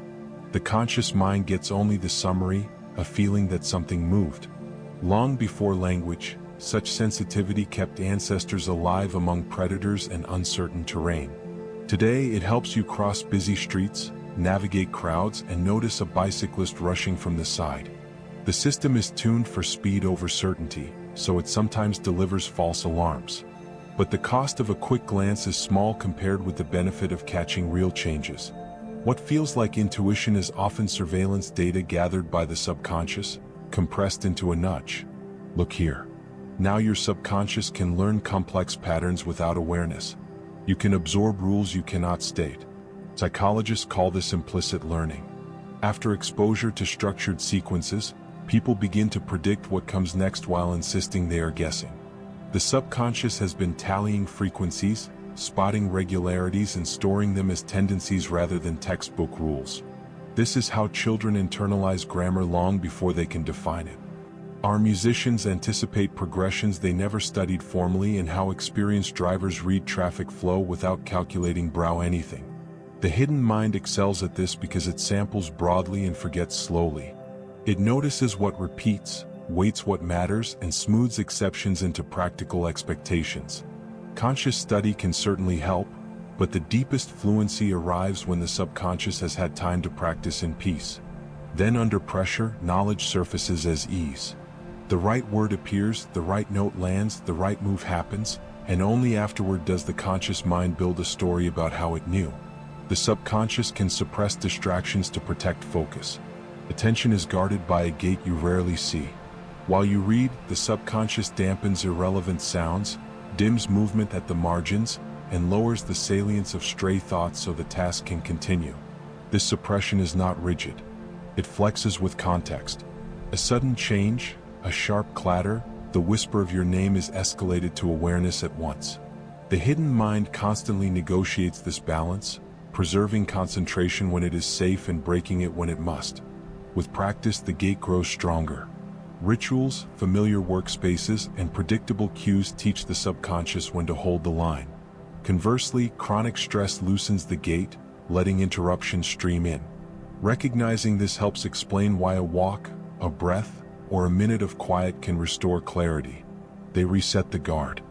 The conscious mind gets only the summary, a feeling that something moved. Long before language, such sensitivity kept ancestors alive among predators and uncertain terrain. Today, it helps you cross busy streets, navigate crowds, and notice a bicyclist rushing from the side. The system is tuned for speed over certainty, so it sometimes delivers false alarms. But the cost of a quick glance is small compared with the benefit of catching real changes. What feels like intuition is often surveillance data gathered by the subconscious, compressed into a nudge. Look here. Now your subconscious can learn complex patterns without awareness. You can absorb rules you cannot state. Psychologists call this implicit learning. After exposure to structured sequences, people begin to predict what comes next while insisting they are guessing. The subconscious has been tallying frequencies, spotting regularities, and storing them as tendencies rather than textbook rules. This is how children internalize grammar long before they can define it. Our musicians anticipate progressions they never studied formally, and how experienced drivers read traffic flow without calculating anything. The hidden mind excels at this because it samples broadly and forgets slowly. It notices what repeats, weights what matters, and smooths exceptions into practical expectations. Conscious study can certainly help, but the deepest fluency arrives when the subconscious has had time to practice in peace. Then under pressure, knowledge surfaces as ease. The right word appears, the right note lands, the right move happens, and only afterward does the conscious mind build a story about how it knew. The subconscious can suppress distractions to protect focus. Attention is guarded by a gate you rarely see. While you read, the subconscious dampens irrelevant sounds, dims movement at the margins, and lowers the salience of stray thoughts so the task can continue. This suppression is not rigid. It flexes with context. A sudden change, a sharp clatter, the whisper of your name is escalated to awareness at once. The hidden mind constantly negotiates this balance, preserving concentration when it is safe and breaking it when it must. With practice, the gate grows stronger. Rituals, familiar workspaces, and predictable cues teach the subconscious when to hold the line. Conversely, chronic stress loosens the gate, letting interruptions stream in. Recognizing this helps explain why a walk, a breath, or a minute of quiet can restore clarity. They reset the guard.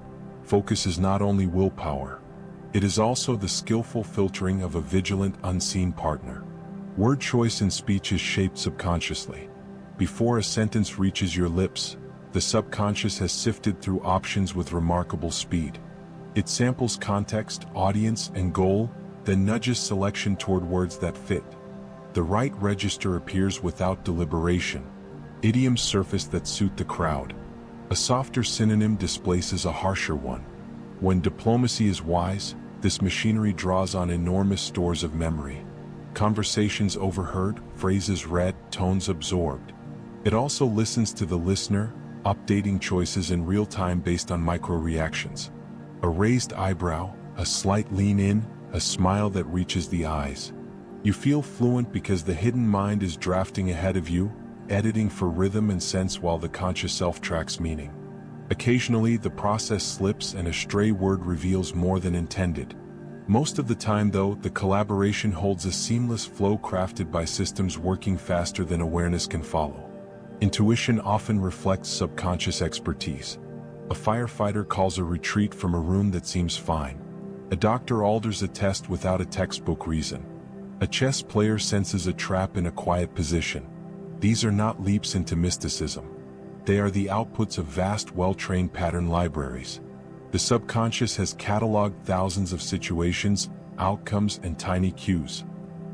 Focus is not only willpower. It is also the skillful filtering of a vigilant, unseen partner. Word choice in speech is shaped subconsciously. Before a sentence reaches your lips, the subconscious has sifted through options with remarkable speed. It samples context, audience, and goal, then nudges selection toward words that fit. The right register appears without deliberation. Idioms surface that suit the crowd. A softer synonym displaces a harsher one. When diplomacy is wise, this machinery draws on enormous stores of memory. Conversations overheard, phrases read, tones absorbed. It also listens to the listener, updating choices in real time based on micro-reactions. A raised eyebrow, a slight lean in, a smile that reaches the eyes. You feel fluent because the hidden mind is drafting ahead of you, editing for rhythm and sense while the conscious self tracks meaning. Occasionally, the process slips and a stray word reveals more than intended. Most of the time, though, the collaboration holds a seamless flow crafted by systems working faster than awareness can follow. Intuition often reflects subconscious expertise. A firefighter calls a retreat from a room that seems fine. A doctor alters a test without a textbook reason. A chess player senses a trap in a quiet position. These are not leaps into mysticism. They are the outputs of vast, well-trained pattern libraries. The subconscious has cataloged thousands of situations, outcomes, and tiny cues.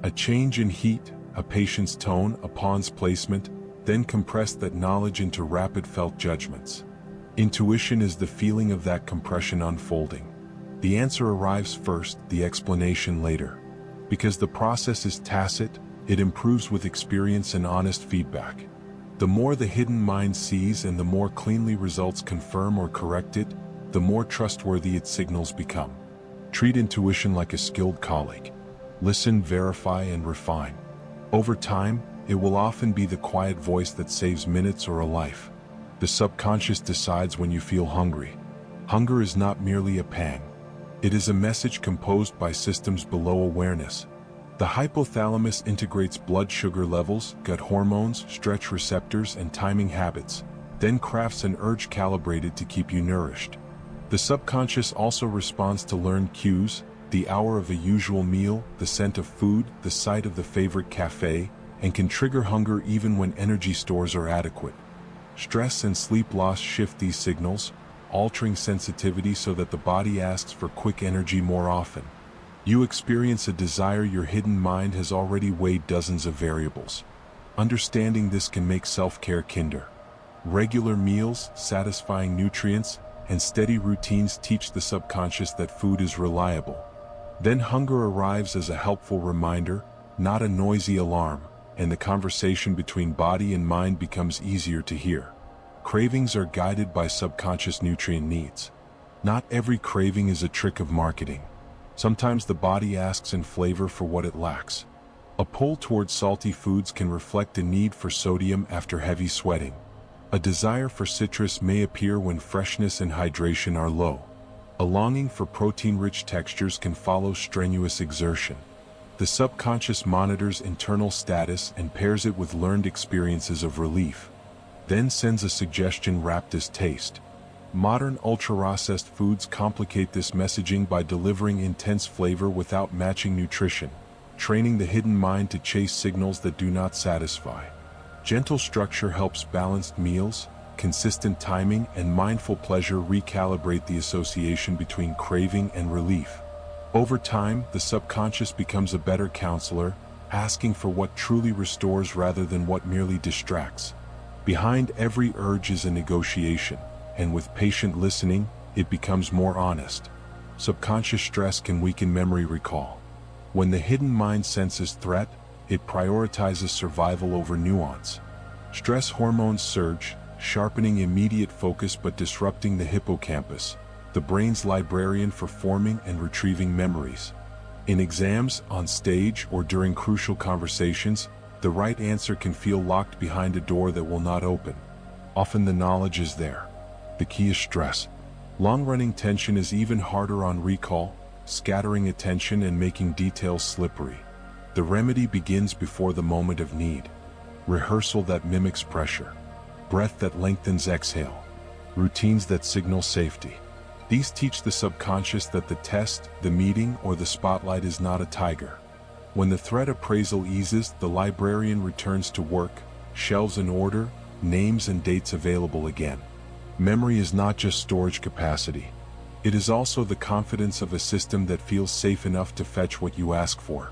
A change in heat, a patient's tone, a pawn's placement, then compress that knowledge into rapid felt judgments. Intuition is the feeling of that compression unfolding. The answer arrives first, the explanation later. Because the process is tacit, it improves with experience and honest feedback. The more the hidden mind sees and the more cleanly results confirm or correct it, the more trustworthy its signals become. Treat intuition like a skilled colleague. Listen, verify, and refine. Over time, it will often be the quiet voice that saves minutes or a life. The subconscious decides when you feel hungry. Hunger is not merely a pang. It is a message composed by systems below awareness. The hypothalamus integrates blood sugar levels, gut hormones, stretch receptors, and timing habits, then crafts an urge calibrated to keep you nourished. The subconscious also responds to learned cues, the hour of a usual meal, the scent of food, the sight of the favorite cafe, and can trigger hunger even when energy stores are adequate. Stress and sleep loss shift these signals, altering sensitivity so that the body asks for quick energy more often. You experience a desire your hidden mind has already weighed dozens of variables. Understanding this can make self-care kinder. Regular meals, satisfying nutrients, and steady routines teach the subconscious that food is reliable. Then hunger arrives as a helpful reminder, not a noisy alarm, and the conversation between body and mind becomes easier to hear. Cravings are guided by subconscious nutrient needs. Not every craving is a trick of marketing. Sometimes the body asks in flavor for what it lacks. A pull towards salty foods can reflect a need for sodium after heavy sweating. A desire for citrus may appear when freshness and hydration are low. A longing for protein-rich textures can follow strenuous exertion. The subconscious monitors internal status and pairs it with learned experiences of relief, then sends a suggestion wrapped as taste. Modern ultra-processed foods complicate this messaging by delivering intense flavor without matching nutrition, training the hidden mind to chase signals that do not satisfy. Gentle structure helps balanced meals, consistent timing, and mindful pleasure recalibrate the association between craving and relief. Over time, the subconscious becomes a better counselor, asking for what truly restores rather than what merely distracts. Behind every urge is a negotiation, and with patient listening, it becomes more honest. Subconscious stress can weaken memory recall. When the hidden mind senses threat, it prioritizes survival over nuance. Stress hormones surge, sharpening immediate focus but disrupting the hippocampus, the brain's librarian for forming and retrieving memories. In exams, on stage, or during crucial conversations, the right answer can feel locked behind a door that will not open. Often the knowledge is there. The key is stress. Long-running tension is even harder on recall, scattering attention and making details slippery. The remedy begins before the moment of need. Rehearsal that mimics pressure. Breath that lengthens exhale. Routines that signal safety. These teach the subconscious that the test, the meeting, or the spotlight is not a tiger. When the threat appraisal eases, the librarian returns to work, shelves in order, names and dates available again. Memory is not just storage capacity. It is also the confidence of a system that feels safe enough to fetch what you ask for.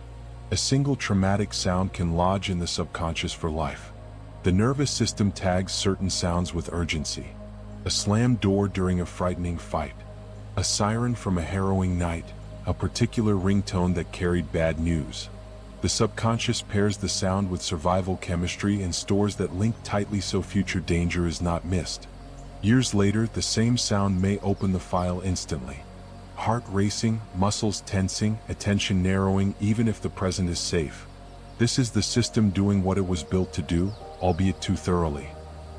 A single traumatic sound can lodge in the subconscious for life. The nervous system tags certain sounds with urgency. A slammed door during a frightening fight. A siren from a harrowing night, a particular ringtone that carried bad news. The subconscious pairs the sound with survival chemistry and stores that link tightly so future danger is not missed. Years later, the same sound may open the file instantly. Heart racing, muscles tensing, attention narrowing, even if the present is safe. This is the system doing what it was built to do, albeit too thoroughly.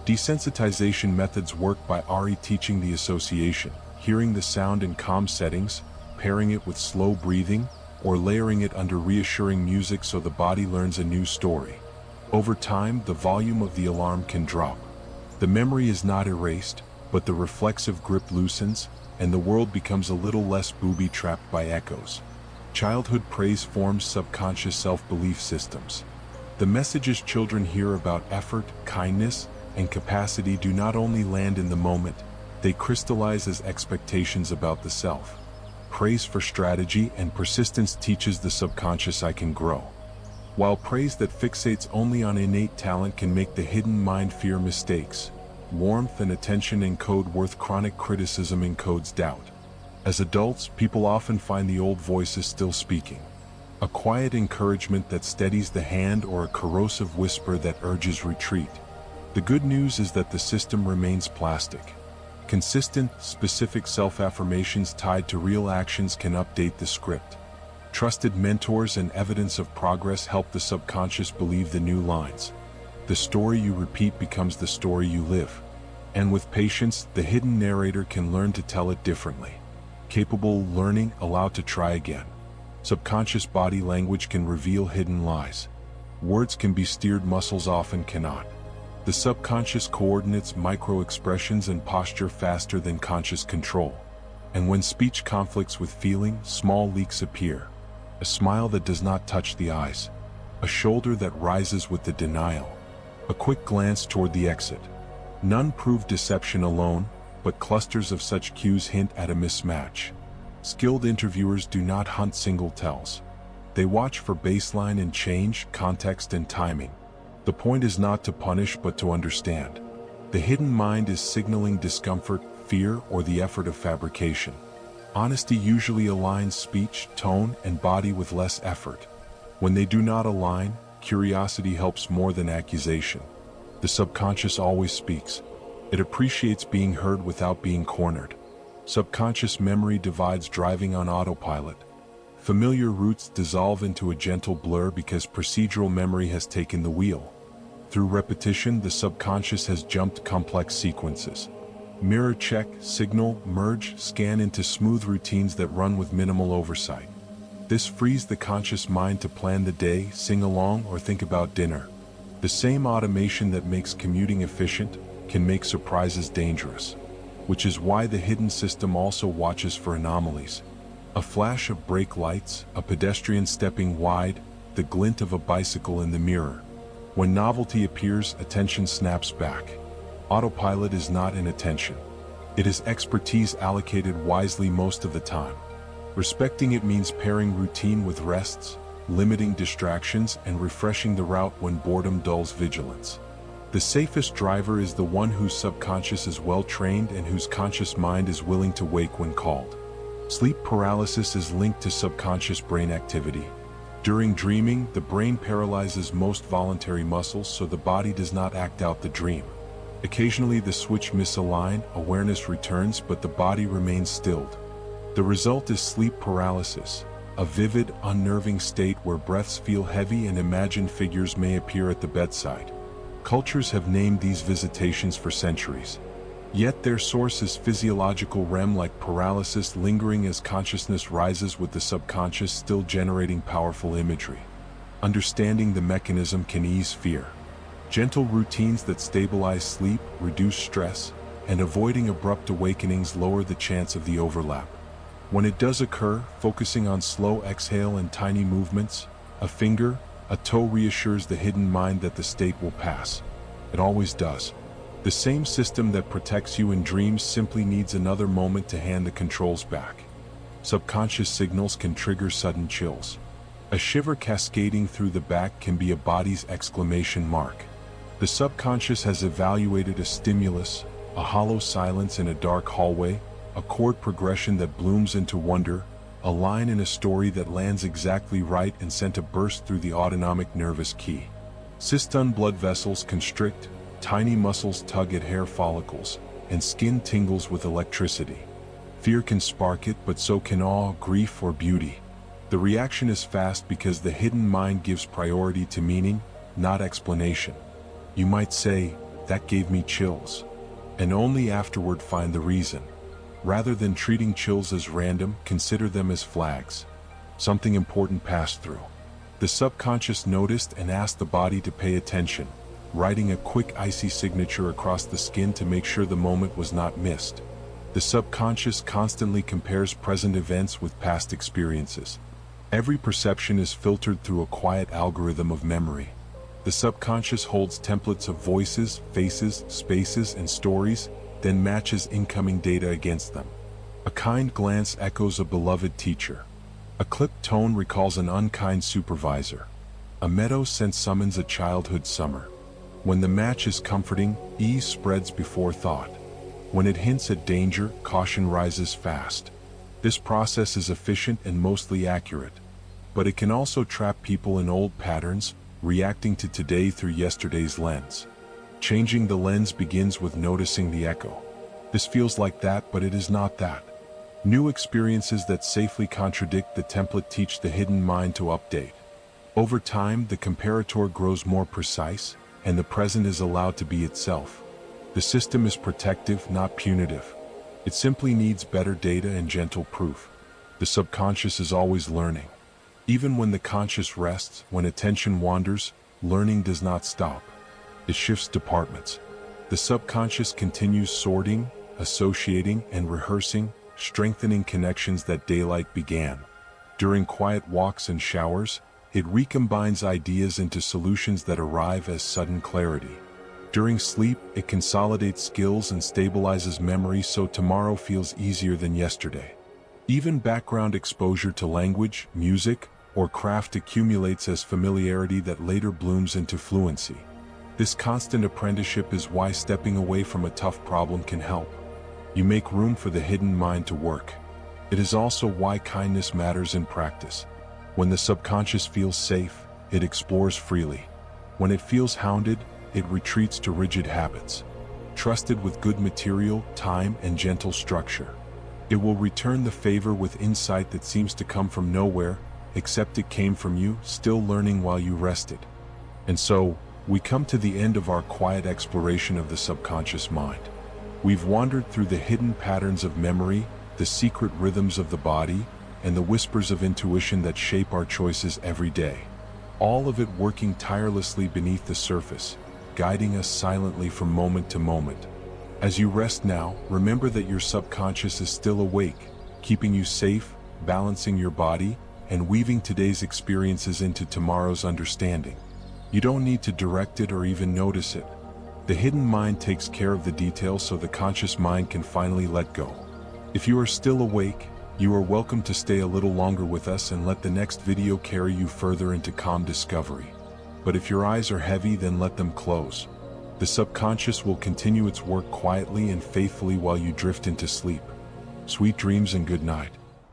Desensitization methods work by teaching the association, hearing the sound in calm settings, pairing it with slow breathing, or layering it under reassuring music so the body learns a new story. Over time, the volume of the alarm can drop. The memory is not erased, but the reflexive grip loosens, and the world becomes a little less booby-trapped by echoes. Childhood praise forms subconscious self-belief systems. The messages children hear about effort, kindness, and capacity do not only land in the moment, they crystallize as expectations about the self. Praise for strategy and persistence teaches the subconscious I can grow. While praise that fixates only on innate talent can make the hidden mind fear mistakes, warmth and attention encode worth. Chronic criticism encodes doubt. As adults, people often find the old voices still speaking. A quiet encouragement that steadies the hand or a corrosive whisper that urges retreat. The good news is that the system remains plastic. Consistent, specific self-affirmations tied to real actions can update the script. Trusted mentors and evidence of progress help the subconscious believe the new lines. The story you repeat becomes the story you live. And with patience, the hidden narrator can learn to tell it differently. Capable, learning, allowed to try again. Subconscious body language can reveal hidden lies. Words can be steered, muscles often cannot. The subconscious coordinates micro-expressions and posture faster than conscious control. And when speech conflicts with feeling, small leaks appear. A smile that does not touch the eyes. A shoulder that rises with the denial. A quick glance toward the exit. None prove deception alone, but clusters of such cues hint at a mismatch. Skilled interviewers do not hunt single tells. They watch for baseline and change, context and timing. The point is not to punish but to understand. The hidden mind is signaling discomfort, fear, or the effort of fabrication. Honesty usually aligns speech, tone, and body with less effort. When they do not align, curiosity helps more than accusation. The subconscious always speaks. It appreciates being heard without being cornered. Subconscious memory divides driving on autopilot. Familiar routes dissolve into a gentle blur because procedural memory has taken the wheel. Through repetition, the subconscious has jumped complex sequences. Mirror check, signal, merge, scan into smooth routines that run with minimal oversight. This frees the conscious mind to plan the day, sing along, or think about dinner. The same automation that makes commuting efficient can make surprises dangerous, which is why the hidden system also watches for anomalies. A flash of brake lights, a pedestrian stepping wide, the glint of a bicycle in the mirror. When novelty appears, attention snaps back. Autopilot is not inattention. It is expertise allocated wisely most of the time. Respecting it means pairing routine with rests, limiting distractions, and refreshing the route when boredom dulls vigilance. The safest driver is the one whose subconscious is well trained and whose conscious mind is willing to wake when called. Sleep paralysis is linked to subconscious brain activity. During dreaming, the brain paralyzes most voluntary muscles so the body does not act out the dream. Occasionally the switch misaligns, awareness returns, but the body remains stilled. The result is sleep paralysis, a vivid, unnerving state where breaths feel heavy and imagined figures may appear at the bedside. Cultures have named these visitations for centuries. Yet their source is physiological REM-like paralysis lingering as consciousness rises with the subconscious still generating powerful imagery. Understanding the mechanism can ease fear. Gentle routines that stabilize sleep, reduce stress, and avoiding abrupt awakenings lower the chance of the overlap. When it does occur, focusing on slow exhale and tiny movements, a finger, a toe reassures the hidden mind that the state will pass. It always does. The same system that protects you in dreams simply needs another moment to hand the controls back. Subconscious signals can trigger sudden chills. A shiver cascading through the back can be a body's exclamation mark. The subconscious has evaluated a stimulus, a hollow silence in a dark hallway, a chord progression that blooms into wonder, a line in a story that lands exactly right and sent a burst through the autonomic nervous key. Cystine blood vessels constrict, tiny muscles tug at hair follicles, and skin tingles with electricity. Fear can spark it, but so can awe, grief, or beauty. The reaction is fast because the hidden mind gives priority to meaning, not explanation. You might say, "That gave me chills," and only afterward find the reason. Rather than treating chills as random, consider them as flags. Something important passed through. The subconscious noticed and asked the body to pay attention, writing a quick icy signature across the skin to make sure the moment was not missed. The subconscious constantly compares present events with past experiences. Every perception is filtered through a quiet algorithm of memory. The subconscious holds templates of voices, faces, spaces, and stories, then matches incoming data against them. A kind glance echoes a beloved teacher. A clipped tone recalls an unkind supervisor. A meadow scent summons a childhood summer. When the match is comforting, ease spreads before thought. When it hints at danger, caution rises fast. This process is efficient and mostly accurate. But it can also trap people in old patterns, reacting to today through yesterday's lens. Changing the lens begins with noticing the echo. This feels like that, but it is not that. New experiences that safely contradict the template teach the hidden mind to update. Over time, the comparator grows more precise, and the present is allowed to be itself. The system is protective, not punitive. It simply needs better data and gentle proof. The subconscious is always learning. Even when the conscious rests, when attention wanders, learning does not stop. It shifts departments. The subconscious continues sorting, associating, and rehearsing, strengthening connections that daylight began. During quiet walks and showers, it recombines ideas into solutions that arrive as sudden clarity. During sleep, it consolidates skills and stabilizes memory so tomorrow feels easier than yesterday. Even background exposure to language, music, or craft accumulates as familiarity that later blooms into fluency. This constant apprenticeship is why stepping away from a tough problem can help. You make room for the hidden mind to work. It is also why kindness matters in practice. When the subconscious feels safe, it explores freely. When it feels hounded, it retreats to rigid habits. Trusted with good material, time, and gentle structure, it will return the favor with insight that seems to come from nowhere, except it came from you, still learning while you rested. And so, we come to the end of our quiet exploration of the subconscious mind. We've wandered through the hidden patterns of memory, the secret rhythms of the body, and the whispers of intuition that shape our choices every day. All of it working tirelessly beneath the surface, guiding us silently from moment to moment. As you rest now, remember that your subconscious is still awake, keeping you safe, balancing your body, and weaving today's experiences into tomorrow's understanding. You don't need to direct it or even notice it. The hidden mind takes care of the details so the conscious mind can finally let go. If you are still awake, you are welcome to stay a little longer with us and let the next video carry you further into calm discovery. But if your eyes are heavy, then let them close. The subconscious will continue its work quietly and faithfully while you drift into sleep. Sweet dreams and good night.